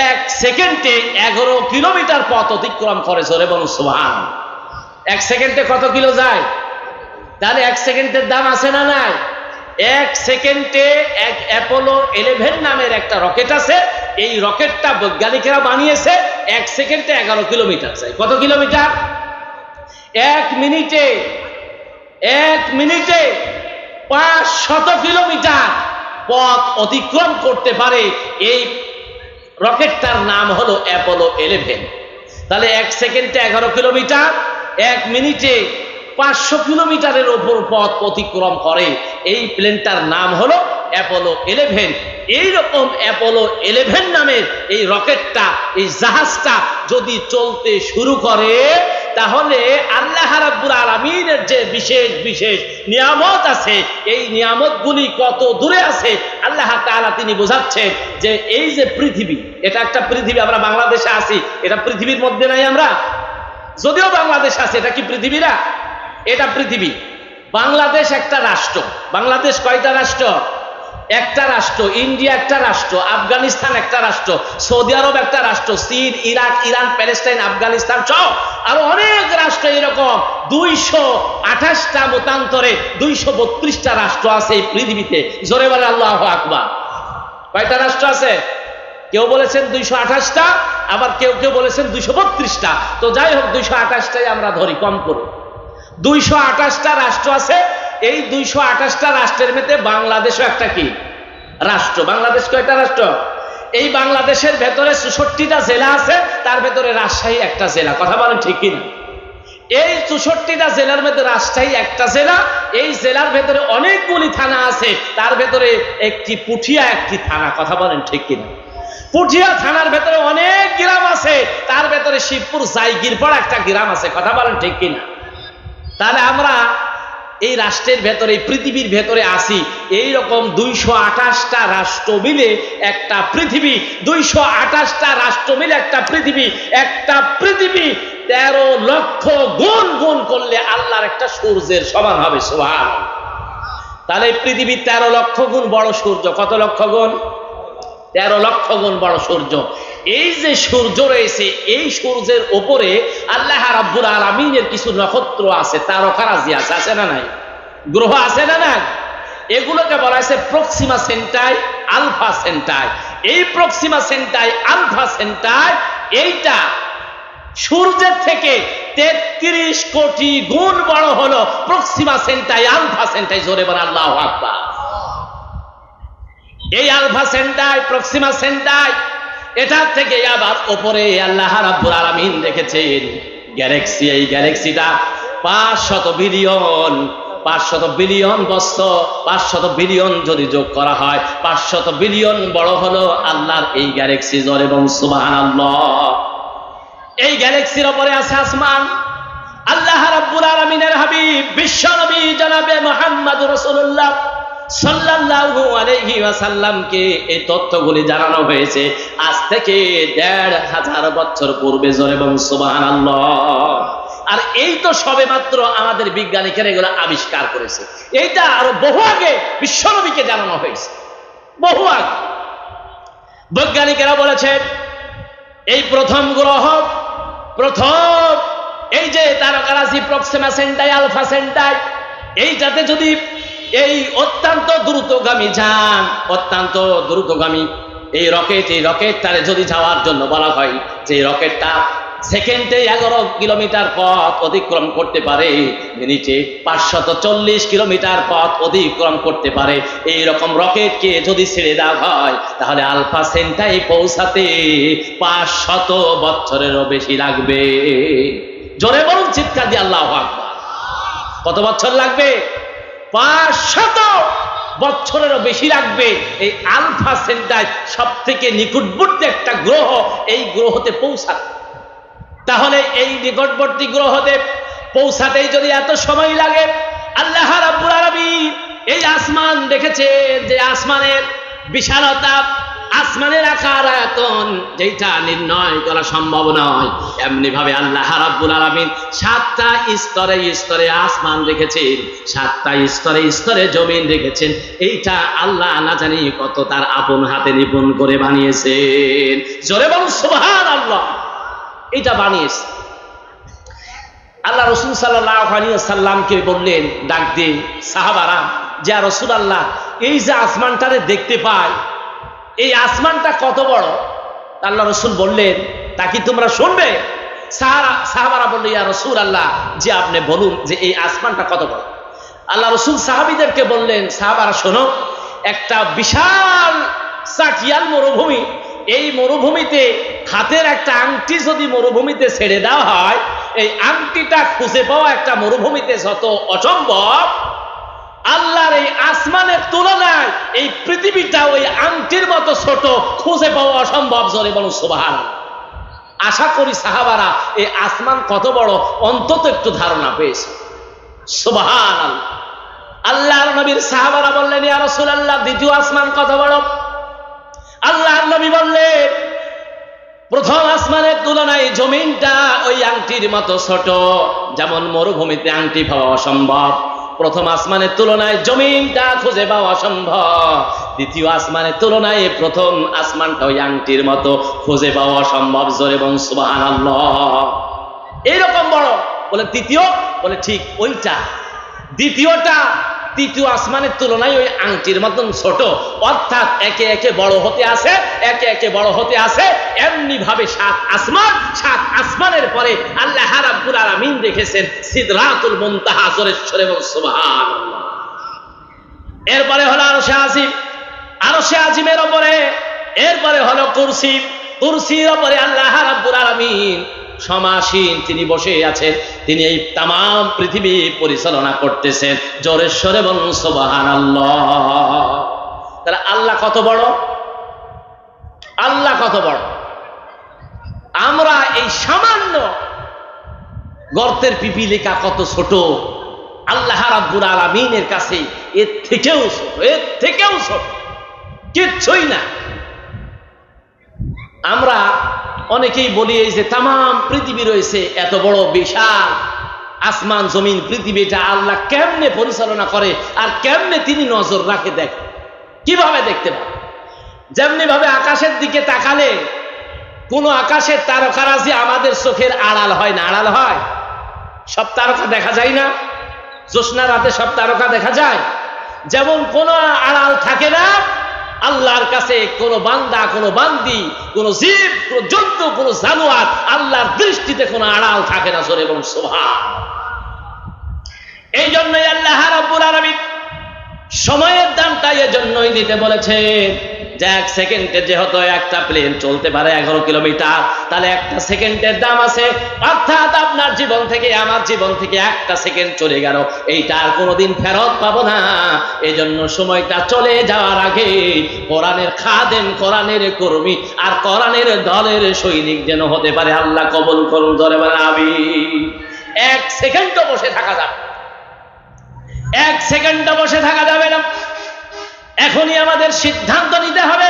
1 সেকেন্ডে 11 কিলোমিটার পথ অতিক্রম করে। জোরে বলুন সুবহানাল্লাহ। 1 সেকেন্ডে কত কিলো যায়? তাহলে 1 সেকেন্ডের দাম আছে না নাই? 1 সেকেন্ডে অ্যাপোলো 11 নামের একটা রকেট আছে। এই রকেটটা বৈজ্ঞানিকেরা বানিয়েছে, 1 সেকেন্ডে 11 কিলোমিটার যায়। কত কিলোমিটার? 1 মিনিটে 500 কিলোমিটার পথ অতিক্রম করতে পারে। এই রকেটটার নাম হলো অ্যাপোলো 11। তাহলে 1 সেকেন্ডে 11 কিলোমিটার, 1 মিনিটে 500 কিলোমিটারের ওপর পথ অতিক্রম করে। এই প্লেনটার নাম হলো অ্যাপোলো 11। এইরকম অ্যাপোলো 11 নামের এই রকেটটা, এই জাহাজটা যদি চলতে শুরু করে, তাহলে আল্লাহ রাব্বুল আলামিনের যে বিশেষ বিশেষ নিয়ামত আছে, এই নিয়ামতগুলি কত দূরে আছে আল্লাহ তাআলা তিনি বোঝাচ্ছেন। যে এই যে পৃথিবী, এটা একটা পৃথিবী, আমরা বাংলাদেশে আছি, এটা পৃথিবীর মধ্যে নাই। আমরা যদিও বাংলাদেশ আছে, এটা কি পৃথিবী না? এটা পৃথিবী। বাংলাদেশ একটা রাষ্ট্র। বাংলাদেশ কয়টা রাষ্ট্র? একটা রাষ্ট্র। ইন্ডিয়া একটা রাষ্ট্র, আফগানিস্তান একটা রাষ্ট্র, সৌদি আরব একটা রাষ্ট্র, চীন, ইরাক, ইরান, প্যালেস্টাইন, আফগানিস্তান সহ আরো অনেক রাষ্ট্র। এরকম 228টা মতান্তরে 232টা রাষ্ট্র আছে এই পৃথিবীতে। জোরে বলে আল্লাহু আকবার। কয়টা রাষ্ট্র আছে? কেউ বলেছেন 228টা, আবার কেউ কেউ বলেছেন 232টা। তো যাই হোক, 228টাই আমরা ধরি, কম করে। 228টা রাষ্ট্র আছে। এই 228টা রাষ্ট্রের মধ্যে বাংলাদেশও একটা কি রাষ্ট্র। বাংলাদেশ কয়টা রাষ্ট্র? এই বাংলাদেশের ভেতরে 64টা জেলা আছে, তার ভেতরে রাজশাহী একটা জেলা। কথা বলেন ঠিক কিনা? এই 64টা জেলার মধ্যে রাজশাহী একটা জেলা। এই জেলার ভেতরে অনেকগুলি থানা আছে, তার ভেতরে একটি পুঠিয়া একটি থানা। কথা বলেন ঠিক কিনা? পুঠিয়া থানার ভেতরে অনেক গ্রাম আছে, তার ভেতরে শিবপুর জাইগিরপাড়া একটা গ্রাম আছে। কথা বলেন ঠিক কিনা? তাহলে আমরা এই রাষ্ট্রের ভেতরে, পৃথিবীর ভেতরে আসি। এইরকম 228টা রাষ্ট্র মিলে একটা পৃথিবী। 228টা রাষ্ট্র মিলে একটা পৃথিবী। একটা পৃথিবী 13 লক্ষ গুণ গুণ করলে আল্লাহর একটা সূর্যের সমান হবে। সুবহানাল্লাহ। তাহলে পৃথিবী 13 লক্ষ গুণ বড় সূর্য। কত লক্ষ গুণ? 13 লক্ষ গুণ বড় সূর্য। এই যে সূর্য রয়েছে, এই সূর্যের উপরে আল্লাহ রাব্বুল আলামিনের কিছু নক্ষত্র আছে, তারকারাজি আছে, আছে না নাই? গ্রহ আছে না নাই? এগুলোকে বলা হয়েছে প্রক্সিমা সেন্টাই, আলফা সেন্টাই। এই প্রক্সিমা সেন্টাই, আলফা সেন্টাই, এইটা সূর্যের থেকে 33 কোটি গুণ বড় হলো প্রক্সিমা সেন্টাই, আলফা সেন্টাই। জোরে বলেন আল্লাহু আকবার। এই আলফা সেন্টাই, প্রক্সিমা সেন্টাই, এটার থেকে আবার উপরে আল্লাহ রাব্বুল আলামিন রেখেছেন গ্যালাক্সি। এই গ্যালাক্সিটা 500 বিলিয়ন বছর, 500 বিলিয়ন যদি যোগ করা হয়, 500 বিলিয়ন বড় হলো আল্লাহর এই গ্যালাক্সি। জোরে এবং সুবহানাল্লাহ। এই গ্যালাক্সির উপরে আছে আসমান। আল্লাহ রাব্বুল আলামিনের হাবিব বিশ্ব নবী জনাবে মুহাম্মদ রাসূলুল্লাহ সাল্লাল্লাহু আলাইহি ওয়াসাল্লামকে এই তথ্যগুলি জানানো হয়েছে আজ থেকে 1500 বছর পূর্বে। জোরে এবং সুবহানাল্লাহ। আর এই তো সবে মাত্র আমাদের বিজ্ঞানীরা এগুলো আবিষ্কার করেছে। এইটা আরো বহু আগে বিশ্বনবীকে জানানো হয়েছে, বহু আগে। বৈজ্ঞানিকেরা বলেছেন এই প্রথম গ্রহ, প্রথম এই যে তারকারাশি প্রক্সিমা সেন্টাই, আলফা সেন্টাই, এইটাতে যদি এই অত্যন্ত দ্রুতগামী যান, অত্যন্ত দ্রুতগামী এই রকেটটারে যদি যাওয়ার জন্য বলা হয় যে রকেটটা সেকেন্ডে 11 কিলোমিটার পথ অতিক্রম করতে পারে, মিনিটে 540 কিলোমিটার পথ অতিক্রম করতে পারে, এই রকম রকেটকে যদি ছেড়ে দেওয়া হয় তাহলে আলফা সেন্টাই পৌঁছাতে 500 বছরেরও বেশি লাগবে। জোরে বলুন চিৎকার দিয়ে আল্লাহু আকবার। কত বছর লাগবে? 500 বছরেরও বেশি লাগবে এই আলফা সেন্টাই, সব থেকে নিকটবর্তী একটা গ্রহ, এই গ্রহতে পৌঁছাতে। তাহলে এই নিকটবর্তী গ্রহতে পৌঁছাতেই যদি এত সময় লাগে, আল্লাহ রাব্বুল আলামিন এই আসমান দেখেছেন যে আসমানের বিশালতা, আসমানের আকার আয়তন যেটা নির্ণয় করা সম্ভব নয়, এমনি ভাবে আল্লাহ রাব্বুল আলামিন 7টা স্তরে স্তরে আসমান রেখেছেন, 7টা স্তরে স্তরে জমিন রেখেছেন। এইটা আল্লাহ না জানি কত তার আপন হাতে নিপুণ করে বানিয়েছেন। জোরে বলুন সুবহানাল্লাহ। এটা বানিয়েছে আল্লাহ। রাসূল সাল্লাল্লাহু আলাইহি ওয়াসাল্লামকে বললেন, ডাক দিয়ে সাহাবারা, যে রাসূলুল্লাহ এই যে আসমানটারে দেখতে পাই, এই আসমানটা কত বড়? আল্লাহ রাসূল বললেন, তা কি তোমরা শুনবে? সাহাবারা বলল, ইয়া রাসূলুল্লাহ, যে আপনি বলুন যে এই আসমানটা কত বড়। আল্লাহ রাসূল সাহাবীদেরকে বললেন, সাহাবারা শোনো, একটা বিশাল সাকিয়াল মরুভূমি, এই মরুভূমিতে হাতের একটা আংটি যদি মরুভূমিতে ছেড়ে দেওয়া হয়, এই আংটিটা খুঁজে পাওয়া একটা মরুভূমিতে যত অসম্ভব, আল্লাহর এই আসমানের তুলনায় এই পৃথিবীটা ওই আংটির মতো ছোট, খুঁজে পাওয়া অসম্ভব। জোরে বলুন সুবহানাল্লাহ। আশা করি সাহাবারা এই আসমান কত বড় অন্তত একটু ধারণা পেয়েছে। সুবহানাল্লাহ। আল্লাহর নবীর সাহাবারা বললেন, ইয়া রাসূলুল্লাহ, দ্বিতীয় আসমান কত বড়? আল্লাহর নবী বললেন, প্রথম আসমানের তুলনায় জমিনটা ওই আংটির মতো ছোট, যেমন মরুভূমিতে আংটি পাওয়া অসম্ভব, প্রথম আসমানের তুলনায় জমিনটা খুঁজে পাওয়া অসম্ভব, দ্বিতীয় আসমানের তুলনায় প্রথম আসমানটা ওই আংটির মতো খুঁজে পাওয়া অসম্ভব। জোরে বলুন সুবহানাল্লাহ। এইরকম বড়। বলে তৃতীয়? বলে ঠিক ওইটা, দ্বিতীয়টা তৃতীয় আসমানের তুলনায় ওই আংটির মতন ছোট, অর্থাৎ একে একে বড় হতে আসে, একে একে বড় হতে আসে। এমনি ভাবে 7 আসমান, 7 আসমানের পরে আল্লাহ রাব্বুল আলামিন রেখেছেন সিদরাতুল মুনতাহা। জোরে বলুন সুবহানাল্লাহ। এরপরে হলো আরশে আজিম, আরশে আজিমের উপরে এরপরে হলো কুরসি, কুরসির উপরে আল্লাহ রাব্বুল আলামিন সমাসীন, তিনি বসে আছেন, তিনি এই তামাম পৃথিবী পরিচালনা করতেছেন। জোরে সরে বলুন সুবহানাল্লাহ। তাহলে আল্লাহ কত বড়, আল্লাহ কত বড়। আমরা এই সামান্য গর্তের পিপিলিকা কত ছোট, আল্লাহ রাব্বুল আলামিনের কাছে এর থেকেও ছোট, এর থেকেও ছোট কিচ্ছুই না। আমরা অনেকেই বলি এই যে তামাম পৃথিবী রয়েছে, এত বড় বিশাল আসমান জমিন পৃথিবীটা আল্লাহ কেমনে পরিচালনা করে আর কেমনে তিনি নজর রাখে, দেখে কিভাবে দেখতে পান? যেমনি ভাবে আকাশের দিকে তাকালে কোন আকাশের তারকারাজি আমাদের চোখের আড়াল হয় না, আড়াল হয়? সব তারকা দেখা যায় না? জ্যোৎস্না রাতে সব তারকা দেখা যায়? যেমন কোন আড়াল থাকে না, আল্লাহর কাছে কোন বান্দা, কোন বান্দি, কোন জীব, কোন জন্তু, কোন জানোয়ার আল্লাহর দৃষ্টিতে কোন আড়াল থাকে না। জোরে বলুন সুবহানাল্লাহ। এই জন্যই আল্লাহ রাব্বুল আলামিন সময়ের দামটা এজন্যই দিতে বলেছেন যে 1 সেকেন্ডে যেহেতু একটা প্লেন চলতে পারে 11 কিলোমিটার, তাহলে একটা সেকেন্ডের দাম আছে। অর্থাৎ আপনার জীবন থেকে আমার জীবন থেকে একটা সেকেন্ড চলে গেল, এইটা আর কোনোদিন ফেরত পাবো না। এই জন্য সময়টা চলে যাওয়ার আগে কোরআনের খাদেম, কোরআনের কর্মী আর কোরআনের দলের সৈনিক যেন হতে পারে। আল্লাহ কবুল করুন। ধরে বলেন আমিন। 1 সেকেন্ডও বসে থাকা যাবে, 1 সেকেন্ডও বসে থাকা যাবে না। এখনই আমাদের সিদ্ধান্ত নিতে হবে।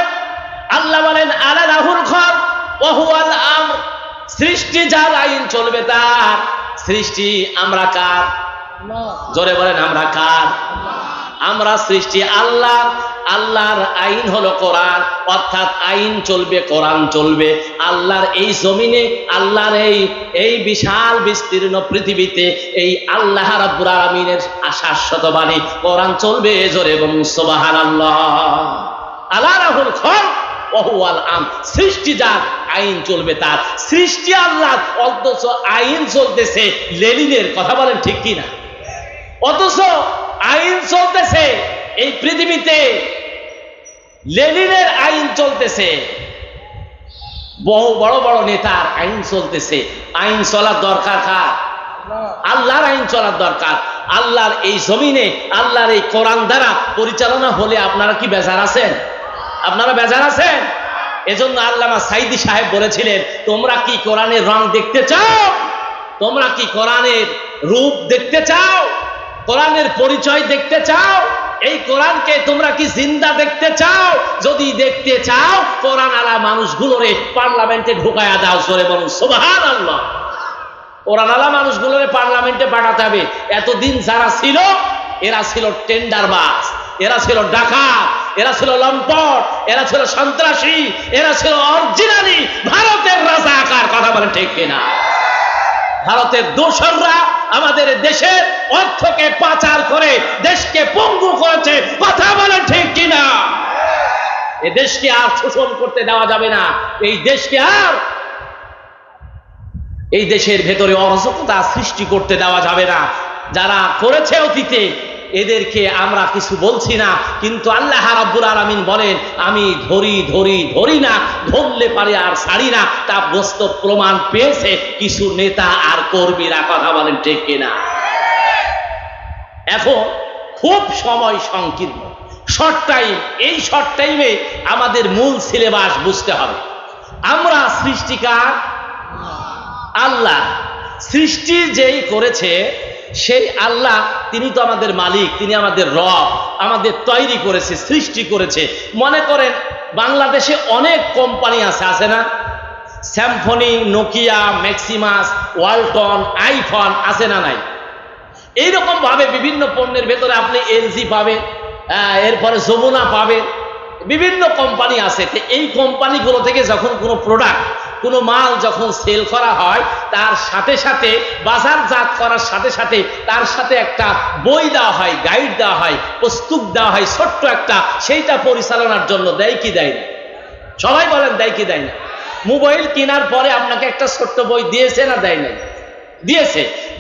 আল্লাহ বলেন আলা লাহুল খালক ওয়া হুয়াল আমর, সৃষ্টি যার, আইন চলবে তার, সৃষ্টি আমরা কার? জোরে বলেন আমরা কার? আমরা সৃষ্টি আল্লাহ। আল্লাহর আইন হলো কোরআন, অর্থাৎ আইন চলবে, কোরআন চলবে। আল্লাহর এই জমিনে, আল্লাহর এই বিশাল বিস্তীর্ণ পৃথিবীতে এই আল্লাহ রাব্বুল আলামিনের শাশ্বত বাণী কোরআন চলবে। জোরে বলুন সুবহানাল্লাহ। আলা লাহুল খালক ওয়া হুয়াল আমর, সৃষ্টি যার, আইন চলবে তার। সৃষ্টি আল্লাহ, অথচ আইন চলতেছে লেনিনের। কথা বলেন ঠিক কিনা? অথচ আইন চলতেছে এই পৃথিবীতে, লেনিনের আইন চলতেছে, বহু বড় বড় নেতার আইন চলতেছে। আইন চলার দরকার কার? আল্লাহর আইন চলার দরকার। আল্লাহর এই জমিনে আল্লাহর এই কোরআন দ্বারা পরিচালনা হলে আপনারা কি বেজার আছেন? আপনারা বেজার আছেন? এজন্য আল্লামা সাইদি সাহেব বলেছিলেন, তোমরা কি কোরআনের রং দেখতে চাও? তোমরা কি কোরআনের রূপ দেখতে চাও? কোরআনের পরিচয় দেখতে চাও? এই কোরআনকে তোমরা কি জিন্দা দেখতে চাও? যদি দেখতে চাও, কোরআন আলা মানুষগুলোরে পার্লামেন্টে ঢুকায়া দাও। জোরে বলুন সুবহানাল্লাহ। কোরআন আলা মানুষগুলোরে পার্লামেন্টে পাঠাতে হবে। এতদিন যারা ছিল, এরা ছিল টেন্ডারবাজ, এরা ছিল ডাকাত, এরা ছিল লম্পট, এরা ছিল সন্ত্রাসী, এরা ছিল অরিজিনালি ভারতের রাজাকার। কথা বলেন ঠিক কিনা? ভারতের দোসররা আমাদের দেশের অর্থকে পাচার করে দেশকে পঙ্গু করেছে। কথা বলেন ঠিক কিনা? এই দেশকে আর শোষণ করতে দেওয়া যাবে না। এই দেশকে আর, এই দেশের ভেতরে অরাজকতা সৃষ্টি করতে দেওয়া যাবে না। যারা করেছে অতীতে, এদেরকে আমরা কিছু বলছি না, কিন্তু আল্লাহ রাব্বুল আলামিন বলেন, আমি ধরি না, ধরলে পারে আর ছাড়ি না। তা বাস্তব প্রমাণ পেয়েছে কিছু নেতা আর কর্মীরা। কথা বলেন ঠিক কিনা? এখন খুব সময় সংকীর্ণ, শর্ট টাইম। এই শর্ট টাইমে আমাদের মূল সিলেবাস বুঝতে হবে। আমরা সৃষ্টিকার আল্লাহ। সৃষ্টি যেই করেছে সেই আল্লাহ, তিনি তো আমাদের মালিক, তিনি আমাদের রব, আমাদের তৈরি করেছে, সৃষ্টি করেছে। মনে করেন বাংলাদেশে অনেক কোম্পানি আছে না? Samsung, Nokia, Maximus, Walton, iPhone আছে না নাই? এইরকম ভাবে বিভিন্ন পণ্যের ভেতরে আপনি এলজি পাবেন, এরপরে যমুনা পাবেন, বিভিন্ন কোম্পানি আছে। এই কোম্পানিগুলো থেকে যখন কোনো প্রোডাক্ট, কোনো মাল যখন সেল করা হয়, তার সাথে সাথে বাজারজাত করার সাথে সাথে তার সাথে একটা বই দেওয়া হয়, গাইড দেওয়া হয়, পুস্তক দেওয়া হয় ছোট্ট একটা। সেইটা পরিচালনার জন্য দেয় কি দেয় না? সবাই বলেন দেয় কি দেয় না? মোবাইল কেনার পরে আপনাকে একটা ছোট্ট বই দিয়েছে না দেয় না?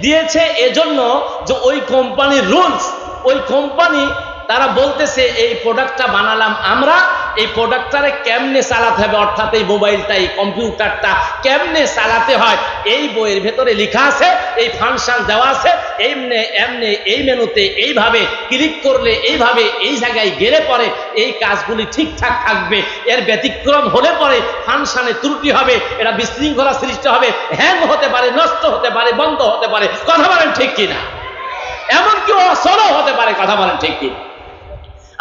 দিয়েছে এজন্য যে ওই কোম্পানির রুলস, ওই কোম্পানি তারা বলতেছে এই প্রোডাক্টটা বানালাম আমরা, এই প্রোডাক্টটারে কেমনে চালাতে হবে, অর্থাৎ এই মোবাইলটা, এই কম্পিউটারটা কেমনে চালাতে হয়, এই বইয়ের ভেতরে লেখা আছে, এই ফাংশন দেওয়া আছে, এমনে এমনে এই মেনুতে এইভাবে ক্লিক করলে এইভাবে এই জায়গায় গেলে পরে এই কাজগুলি ঠিকঠাক থাকবে। এর ব্যতিক্রম হলে পরে ফাংশনে ত্রুটি হবে, এটা বিশৃঙ্খলা সৃষ্টি হবে, হ্যাং হতে পারে, নষ্ট হতে পারে, বন্ধ হতে পারে। কথা বলেন ঠিক কিনা? এমনকি অচলও হতে পারে। কথা বলেন ঠিক কিনা?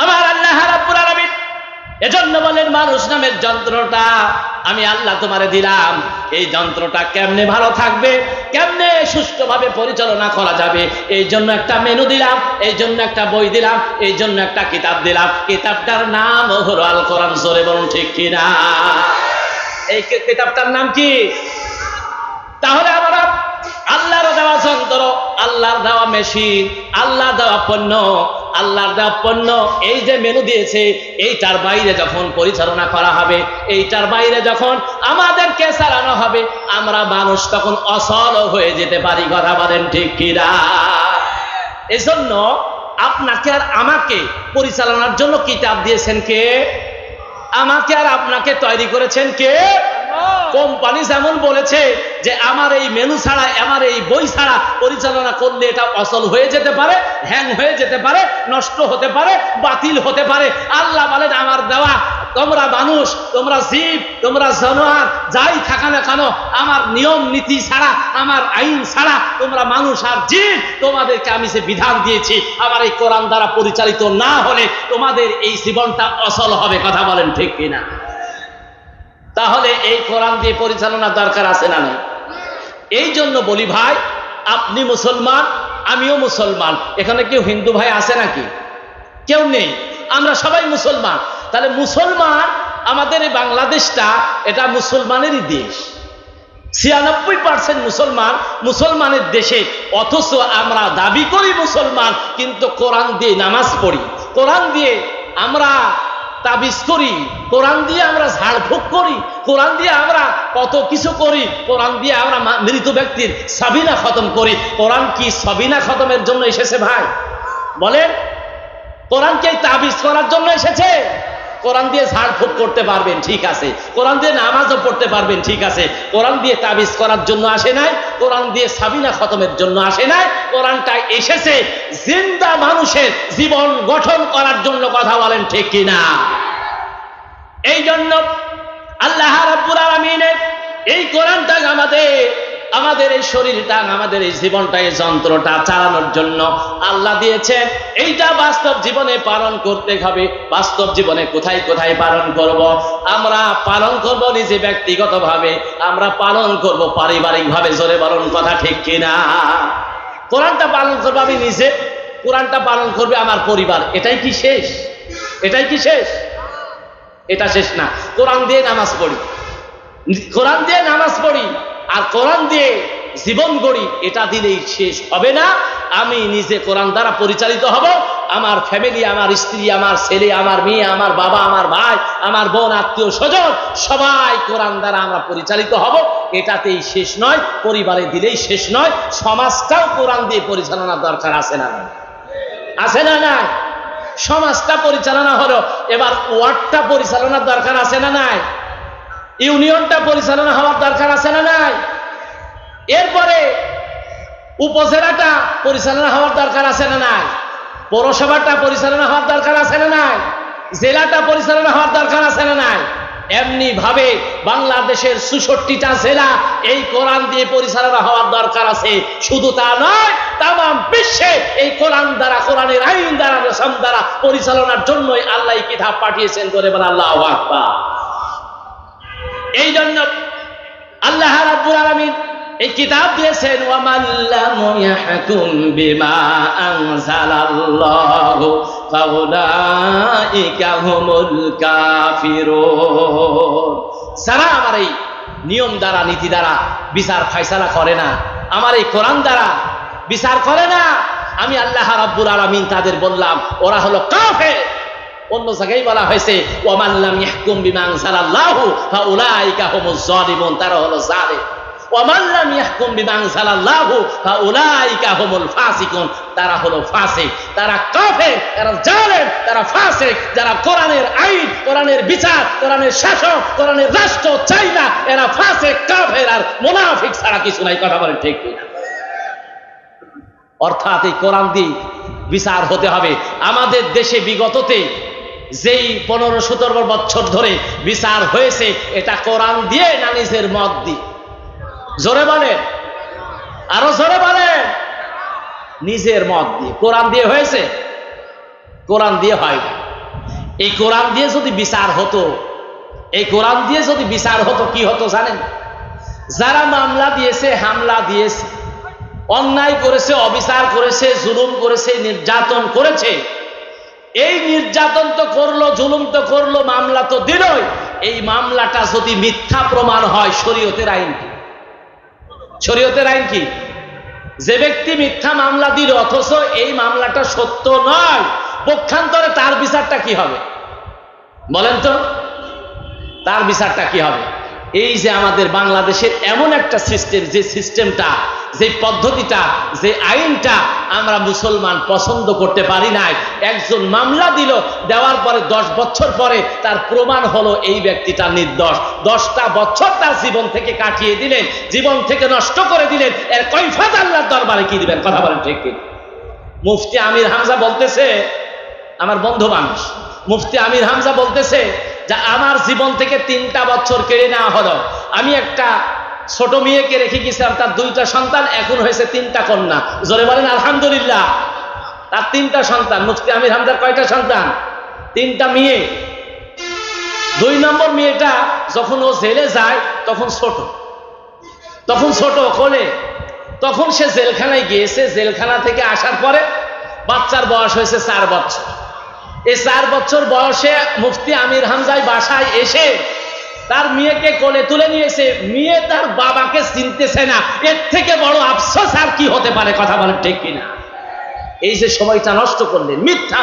আমার আল্লাহ রাব্বুল আলামিন এজন্য বলেন, মানুষ নামের যন্ত্রটা আমি আল্লাহ তোমারে দিলাম, এই যন্ত্রটা কেমনে ভালো থাকবে, কেমনে সুষ্ঠুভাবে পরিচালনা করা যাবে, এই জন্য একটা মেনু দিলাম, এই জন্য একটা বই দিলাম, এই জন্য একটা কিতাব দিলাম। কিতাবটার নাম হলো আল কোরআন। জোরে বলুন ঠিক কিনা? এই কিতাবটার নাম কি? তাহলে আমরা আল্লাহর দেওয়া যন্ত্র, আল্লাহর দেওয়া মেশিন, আল্লাহর দেওয়া পণ্য, আল্লাহর দেওয়া পণ্য, এই যে মেনু দিয়েছে, এইটার বাইরে যখন পরিচালনা করা হবে, এইটার বাইরে যখন আমাদেরকে চালানো হবে, আমরা মানুষ তখন অচল হয়ে যেতে পারি। কথা বলেন ঠিক কিনা? এজন্য আপনাকে আর আমাকে পরিচালনার জন্য কিতাব দিয়েছেন কে? আমাকে আর আপনাকে তৈরি করেছেন কে? কোম্পানি যেমন বলেছে যে আমার এই মেনু ছাড়া, আমার এই বই ছাড়া পরিচালনা করলে এটা অচল হয়ে যেতে পারে, হ্যাং হয়ে যেতে পারে, নষ্ট হতে পারে, বাতিল হতে পারে। আল্লাহ বলেন আমার দেওয়া, তোমরা মানুষ, তোমরা জীব, তোমরা জানোয়ার, যাই থাকা না কেন, আমার নিয়ম নীতি ছাড়া, আমার আইন ছাড়া তোমরা মানুষ আর জীব, তোমাদেরকে আমি যে বিধান দিয়েছি, আমার এই কোরআন দ্বারা পরিচালিত না হলে তোমাদের এই জীবনটা অচল হবে। কথা বলেন ঠিক কিনা? তাহলে এই কোরআন দিয়ে পরিচালনা দরকার আছে না নাই? এই জন্য বলি ভাই, আপনি মুসলমান, আমিও মুসলমান, এখানে কেউ হিন্দু ভাই আছে নাকি? কেউ নেই, আমরা সবাই মুসলমান। তাহলে মুসলমান, আমাদের এই বাংলাদেশটা এটা মুসলমানেরই দেশ, 96% মুসলমান, মুসলমানের দেশে। অথচ আমরা দাবি করি মুসলমান, কিন্তু কোরআন দিয়ে নামাজ পড়ি, কোরআন দিয়ে আমরা তাবিজ করি, কোরআন দিয়ে আমরা ঝাড়ফুঁক করি, কোরআন দিয়ে আমরা কত কিছু করি, কোরআন দিয়ে আমরা মৃত ব্যক্তির সাবিনা খতম করি। কোরআন কি সাবিনা খতমের জন্য এসেছে ভাই? বলেন, কোরআন কি তাবিজ করার জন্য এসেছে? কোরআন দিয়ে ঝাড়ফুঁক করতে পারবেন, ঠিক আছে, কোরআন দিয়ে নামাজও পড়তে পারবেন, ঠিক আছে, কোরআন দিয়ে তাবিজ করার জন্য আসে নাই, কোরআন দিয়ে সাবিনা খতমের জন্য আসে নাই। কোরআনটা এসেছে জিন্দা মানুষের জীবন গঠন করার জন্য। কথা বলেন ঠিক কিনা? এই জন্য আল্লাহ রাব্বুল আলামিনের এই কোরআনটা আমাদের এই শরীরটা, আমাদের এই জীবনটা, এই যন্ত্রটা চালানোর জন্য আল্লাহ দিয়েছেন। এইটা বাস্তব জীবনে পালন করতে হবে। বাস্তব জীবনে কোথায় কোথায় পালন করব? আমরা পালন করব নিজে ব্যক্তিগতভাবে, আমরা পালন করব পারিবারিকভাবে। জোরে বলুন কথা ঠিক কিনা? কোরআনটা পালন করবো আমি নিজে, কোরআনটা পালন করবে আমার পরিবার। এটাই কি শেষ? এটাই কি শেষ? এটা শেষ না। কোরআন দিয়ে নামাজ পড়ি, কোরআন দিয়ে নামাজ পড়ি আর কোরআন দিয়ে জীবন গড়ি, এটা দিলেই শেষ হবে না। আমি নিজে কোরআন দ্বারা পরিচালিত হব, আমার ফ্যামিলি, আমার স্ত্রী, আমার ছেলে, আমার মেয়ে, আমার বাবা, আমার ভাই, আমার বোন, আত্মীয় স্বজন, সবাই কোরআন দ্বারা আমরা পরিচালিত হব। এটাতেই শেষ নয়, পরিবারে দিলেই শেষ নয়, সমাজটাও কোরআন দিয়ে পরিচালনার দরকার আছে না? আছে না? নাই? সমাজটা পরিচালনা হলো, এবার ওয়ার্ডটা পরিচালনার দরকার আছে না? নাই? ইউনিয়নটা পরিচালনা হওয়ার দরকার আছে না? নাই? এরপরে উপজেলাটা পরিচালনা হওয়ার দরকার আছে না? নাই? পৌরসভাটা পরিচালনা হওয়ার দরকার আছে না? নাই? জেলাটা পরিচালনা হওয়ার দরকার আছে না? নাই? এমনি ভাবে বাংলাদেশের 64টা জেলা এই কোরআন দিয়ে পরিচালনা হওয়ার দরকার আছে। শুধু তা নয়, তামাম বিশ্বে এই কোরআন দ্বারা, কোরআনের আইন দ্বারা, রসম দ্বারা পরিচালনার জন্যই আল্লাহ এই কিতাব পাঠিয়েছেন। করে বলেন আল্লাহু আকবার। এই জন্য আল্লাহ রাব্বুল আলামিন এই কিতাব দিয়েছেন, ওয়ামান লাম ইয়াহকুম বিমা আনজালাল্লাহু ফাউলাইকা হুমুল কাফিরুন। যারা আমার এই নিয়ম দ্বারা, নীতি দ্বারা বিচার ফায়সালা করে না, আমার এই কোরআন দ্বারা বিচার করে না, আমি আল্লাহ রাব্বুল আলামিন তাদের বললাম ওরা হলো কাফের। অন্য জায়গায় বলা হয়েছে ওয়ামান লাম ইয়াহকুম বিমা আনজালাল্লাহু ফাউলাইকা হুমুজ জালিমুন, তারা হলো জালিম। ওয়ামান লাম ইয়াহকুম বিমা আনজালাল্লাহু ফাউলাইকা হুমুল ফাসিকুন, তারা হলো ফাসিক, তারা কাফের, তারা জালেম, তারা ফাসিক। যারা কোরআনের আইন, কোরআনের বিচার, কোরআনের শাসন, কোরআনের রাষ্ট্র চাই না, এরা ফাসিক, কাফের আর মুনাফিক ছাড়া কিছু নাই। কথা বলেন ঠিক কিনা? অর্থাৎ এই কোরআন দিয়ে বিচার হতে হবে। আমাদের দেশে বিগততে যেই 15-17 বছর ধরে বিচার হয়েছে, এটা কোরআন দিয়ে না নিজের মত দিয়ে? জোরে বলেন, আরো জোরে বলেন। নিজের মত দিয়ে। কোরআন দিয়ে হয়েছে? কোরআন দিয়ে হয় না। এই কোরআন দিয়ে যদি বিচার হতো, এই কোরআন দিয়ে যদি বিচার হতো, কি হতো জানেন? যারা মামলা দিয়েছে, হামলা দিয়েছে, অন্যায় করেছে, অবিচার করেছে, জুলুম করেছে, নির্যাতন করেছে, এই নির্যাতন তো করলো, জুলুম তো করলো, মামলা তো দিলই, এই মামলাটা যদি মিথ্যা প্রমাণ হয়, শরীয়তের আইন কি? শরীয়তের আইন কি? যে ব্যক্তি মিথ্যা মামলা দিল অথচ এই মামলাটা সত্য নয়, পক্ষান্তরে তার বিচারটা কি হবে বলেন তো? তার বিচারটা কি হবে? এই যে আমাদের বাংলাদেশের এমন একটা সিস্টেম, যে সিস্টেমটা, যে পদ্ধতিটা, যে আইনটা আমরা মুসলমান পছন্দ করতে পারি নাই। একজন মামলা দিল, দেওয়ার পরে 10 বছর পরে তার প্রমাণ হলো এই ব্যক্তিটা নির্দোষ। 10টা বছর তার জীবন থেকে কাটিয়ে দিলেন, জীবন থেকে নষ্ট করে দিলেন। এর কৈফিয়ত আল্লাহর দরবারে কি দিবেন? কথা বলেন ঠিক কি? মুফতি আমির হামজা বলতেছে, আমার বন্ধু মানুষ, মুফতি আমির হামজা বলতেছে যে আমার জীবন থেকে 3টা বছর কেড়ে নেওয়া হলো। আমি একটা ছোট মেয়েকে রেখে গেছিলাম, তার 2টা সন্তান, এখন হয়েছে 3টা কন্যা। জোরে বলেন আলহামদুলিল্লাহ। তার 3টা সন্তান। মুফতি আমির হামজার কয়টা সন্তান? 3টা মেয়ে। 2 নম্বর মেয়েটা যখন ও জেলে যায় তখন ছোট কোলে, তখন সে জেলখানায় গিয়েছে। জেলখানা থেকে আসার পরে বাচ্চার বয়স হয়েছে 4 বছর। এই 4 বছর বয়সে মুফতি আমির হামজার বাসায় এসে তার মেয়েকে কোলে তুলে নিয়েছে। মেয়ে তার বাবাকে চিনতেছে না। এর থেকে বড় আফসোস আর কি হতে পারে? কথা বলেন ঠিক কিনা? এই যে সময়টা নষ্ট করলেন মিথ্যা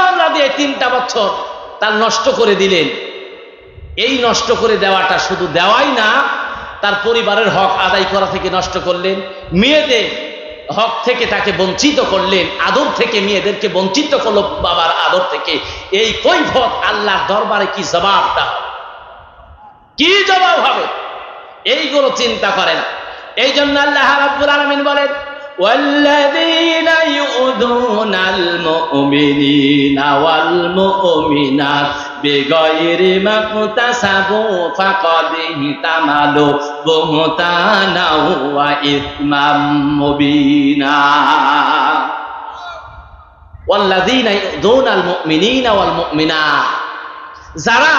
মামলা দিয়ে 3টা বছর তার নষ্ট করে দিলেন। এই নষ্ট করে দেওয়াটা শুধু দেওয়াই না, তার পরিবারের হক আদায় করা থেকে নষ্ট করলেন, মেয়েদের হক থেকে তাকে বঞ্চিত করলেন, আদর থেকে মেয়েদেরকে বঞ্চিত করলো বাবার আদর থেকে। এই কৈফিয়ত আল্লাহর দরবারে কি জবাবটা হবে? কি জবাব হবে? এইগুলো চিন্তা করে না। এই জন্য আল্লাহ রাব্বুল আলামিন বলেন, والذين يؤذون المؤمنين والمؤمنات بغير ما اكتسبوا فقد احتملوا بهتانا وإثما مبينا والذين يؤذون المؤمنين والمؤمنات যারা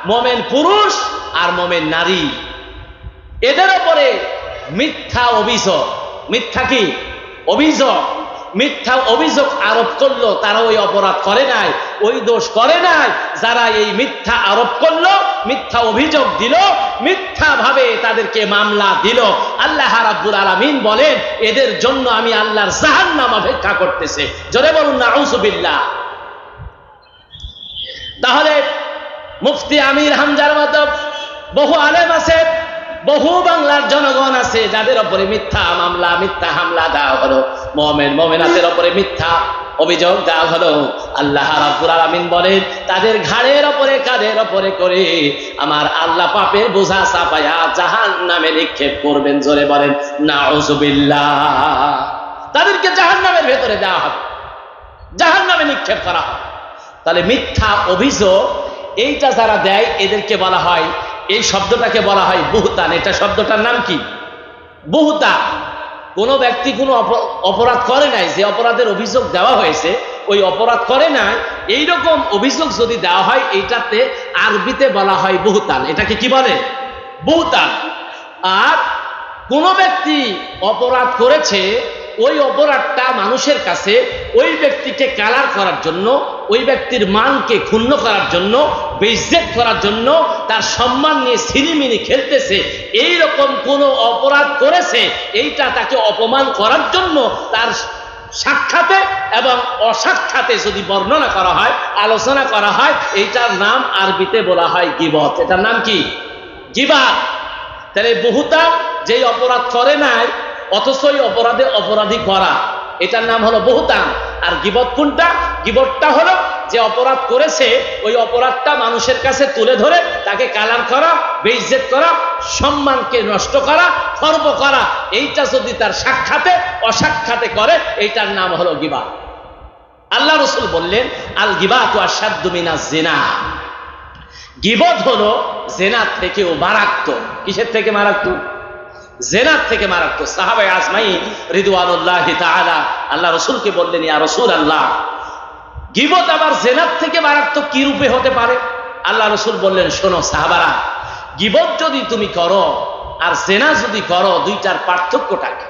মুমিন পুরুষ আর মুমিন নারী এদের উপরে মিথ্যা অভিযোগ, মিথ্যা কি অভিযোগ, মিথ্যা অভিযোগ আরোপ করলো, তারা ওই অপরাধ করে নাই, ওই দোষ করে নাই। যারা এই মিথ্যা আরোপ করলো, মিথ্যা অভিযোগ দিল, মিথ্যা ভাবে তাদেরকে মামলা দিল, আল্লাহ রাব্বুল আলামিন বলেন এদের জন্য আমি আল্লাহর জাহান্নাম অপেক্ষা করতেছে। জোরে বলুন নাউযুবিল্লাহ। তাহলে মুফতি আমির হামজার মতো বহু আলেম আছে, বহু বাংলার জনগণ আছে যাদের উপরে মিথ্যা মামলা, মিথ্যা হামলা দেওয়া হলো, মুমিন মুমিনাতের উপরে মিথ্যা অভিযোগ দেওয়া হলো। আল্লাহ রাব্বুল আলামিন বলেন তাদের ঘাড়ের উপরে, কাঁধের উপরে করে আমার আল্লাহ পাপের বোঝা চাপায়া জাহান্নামে নিক্ষেপ করবেন। জোরে বলেন নাউযুবিল্লাহ। তাদেরকে জাহান্নামের ভেতরে দেওয়া হবে, জাহান্নামে নিক্ষেপ করা হবে। তাহলে মিথ্যা অভিযোগ এইটা যারা দেয় এদেরকে বলা হয়, এই শব্দটাকে বলা হয় বুহতান। এটা শব্দটার নাম কি? বুহতান। কোনো ব্যক্তি কোনো অপরাধ করে নাই, যে অপরাধের অভিযোগ দেওয়া হয়েছে ওই অপরাধ করে নাই, এইরকম অভিযোগ যদি দেওয়া হয় এইটাতে আরবিতে বলা হয় বুহতান। এটাকে কি বলে? বুহতান। আর কোনো ব্যক্তি অপরাধ করেছে, ওই অপরাধটা মানুষের কাছে ওই ব্যক্তিকে কালার করার জন্য, ওই ব্যক্তির মানকে ক্ষুণ্ণ করার জন্য, বেইজ্জত করার জন্য, তার সম্মান নিয়ে ছিনিমিনি খেলতেছে, এইরকম কোনো অপরাধ করেছে, এইটা তাকে অপমান করার জন্য তার সাক্ষাতে এবং অসাক্ষাতে যদি বর্ণনা করা হয়, আলোচনা করা হয়, এইটার নাম আরবিতে বলা হয় গীবত। এটার নাম কি? গীবত। তাহলে বুহতান যেই অপরাধ করে নাই অথচ ওই অপরাধে অপরাধী করা, এটার নাম হলো বুহতান। আর গীবত কোনটা? গীবতটা হলো যে অপরাধ করেছে ওই অপরাধটা মানুষের কাছে তুলে ধরে তাকে কালার করা, বেইজ্জত করা, সম্মানকে নষ্ট করা, খর্ব করা, এইটা যদি তার সাক্ষাতে অসাক্ষাতে করে এইটার নাম হলো গীবত। আল্লাহ রাসূল বললেন আল গীবাতু আশাদ্দু মিনাজ জিনা। গীবত হলো জিনার থেকেও মারাত্মক। কিসের থেকে মারাত্মক? জেনার থেকে মারাত্মক। সাহাবায়ে আজমাইন রিদওয়ানুল্লাহি তাআলা আল্লাহ রাসূলকে বললেন ইয়া রাসূলুল্লাহ, গীবত আবার জেনার থেকে মারাত্মক কি রূপে হতে পারে? আল্লাহ রাসূল বললেন শোনো সাহাবারা, গীবত যদি তুমি করো আর জেনা যদি করো, দুইটার পার্থক্যটা কি?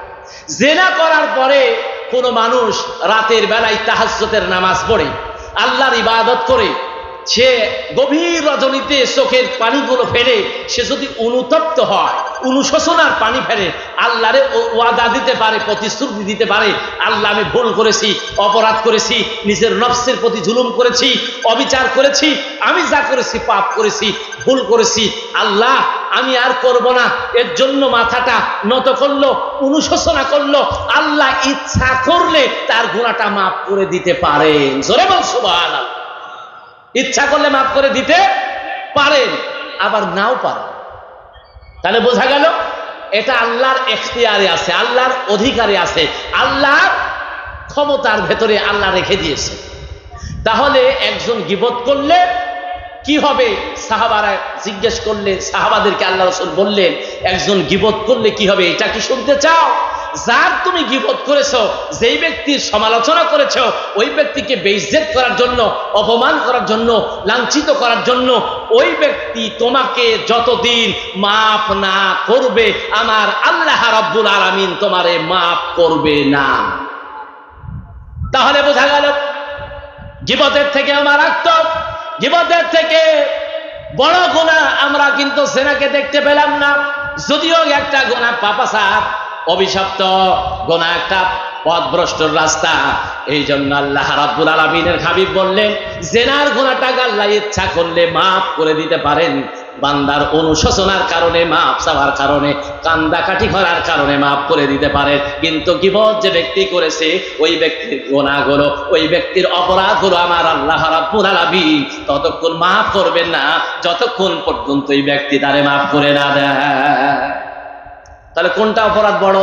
জেনা করার পরে কোনো মানুষ রাতের বেলায় তাহাজ্জুদের নামাজ পড়ে, আল্লাহর ইবাদত করে, সে গভীর রজনীতে চোখের পানিগুলো ফেলে সে যদি অনুতপ্ত হয়, অনুশোচনার পানি ফেলে, আল্লাহরে ওয়াদা দিতে পারে, প্রতিশ্রুতি দিতে পারে, আল্লাহ আমি ভুল করেছি, অপরাধ করেছি, নিজের নফসের প্রতি জুলুম করেছি, অবিচার করেছি, আমি যা করেছি পাপ করেছি, ভুল করেছি, আল্লাহ আমি আর করব না, এর জন্য মাথাটা নত করলো, অনুশোচনা করলো, আল্লাহ ইচ্ছা করলে তার গুনাহটা মাফ করে দিতে পারেন। জোরে বল সুবহানাল্লাহ। ইচ্ছা করলে মাফ করে দিতে পারেন, আবার নাও পারেন। তাহলে বোঝা গেল এটা আল্লাহর এখতিয়ারে আছে, আল্লাহর অধিকারে আছে, আল্লাহর ক্ষমতার ভেতরে আল্লাহ রেখে দিয়েছে। তাহলে একজন গীবত করলে কি হবে? সাহাবারা জিজ্ঞেস করলে, সাহাবাদেরকে আল্লাহ রাসূল বললেন একজন গীবত করলে কি হবে, এটা কি শুনতে চাও? যার তুমি গীবত করেছো, যেই ব্যক্তির সমালোচনা করেছো, ওই ব্যক্তিকে বেইজ্জত করার জন্য, অপমান করার জন্য, লাঞ্ছিত করার জন্য ওই ব্যক্তি তোমাকে যতদিন মাফ না করবে, আমার আল্লাহ রাব্বুল আলামিন তোমারে মাফ করবে না। তাহলে বোঝা গেল গীবতের থেকে আমার মারাত্মক, গীবতের থেকে বড় গুনাহ আমরা কিন্তু জিনাকে দেখতে পেলাম না। যদিও একটা গুনাহ পাপাচার, অভিশপ্ত গুনাহ, একটা পথভ্রষ্টর রাস্তা। এই জন্য আল্লাহ রাব্বুল আলামিনের হাবিব বললেন, জিনার গুনাহটাকে আল্লাহ ইচ্ছা করলে মাফ করে দিতে পারেন, বান্দার অনুশোচনার কারণে, মাফ চাওয়ার কারণে, কান্দাকাটি করার কারণে মাফ করে দিতে পারেন। কিন্তু গীবত যে ব্যক্তি করেছে, ওই ব্যক্তির গুনাহগুলো, ওই ব্যক্তির অপরাধগুলো আমার আল্লাহ রাব্বুল আলামিন ততক্ষণ মাফ করবেন না যতক্ষণ পর্যন্ত এই ব্যক্তি তারে মাফ করে না দেয়। তাহলে কোনটা অপরাধ বড়?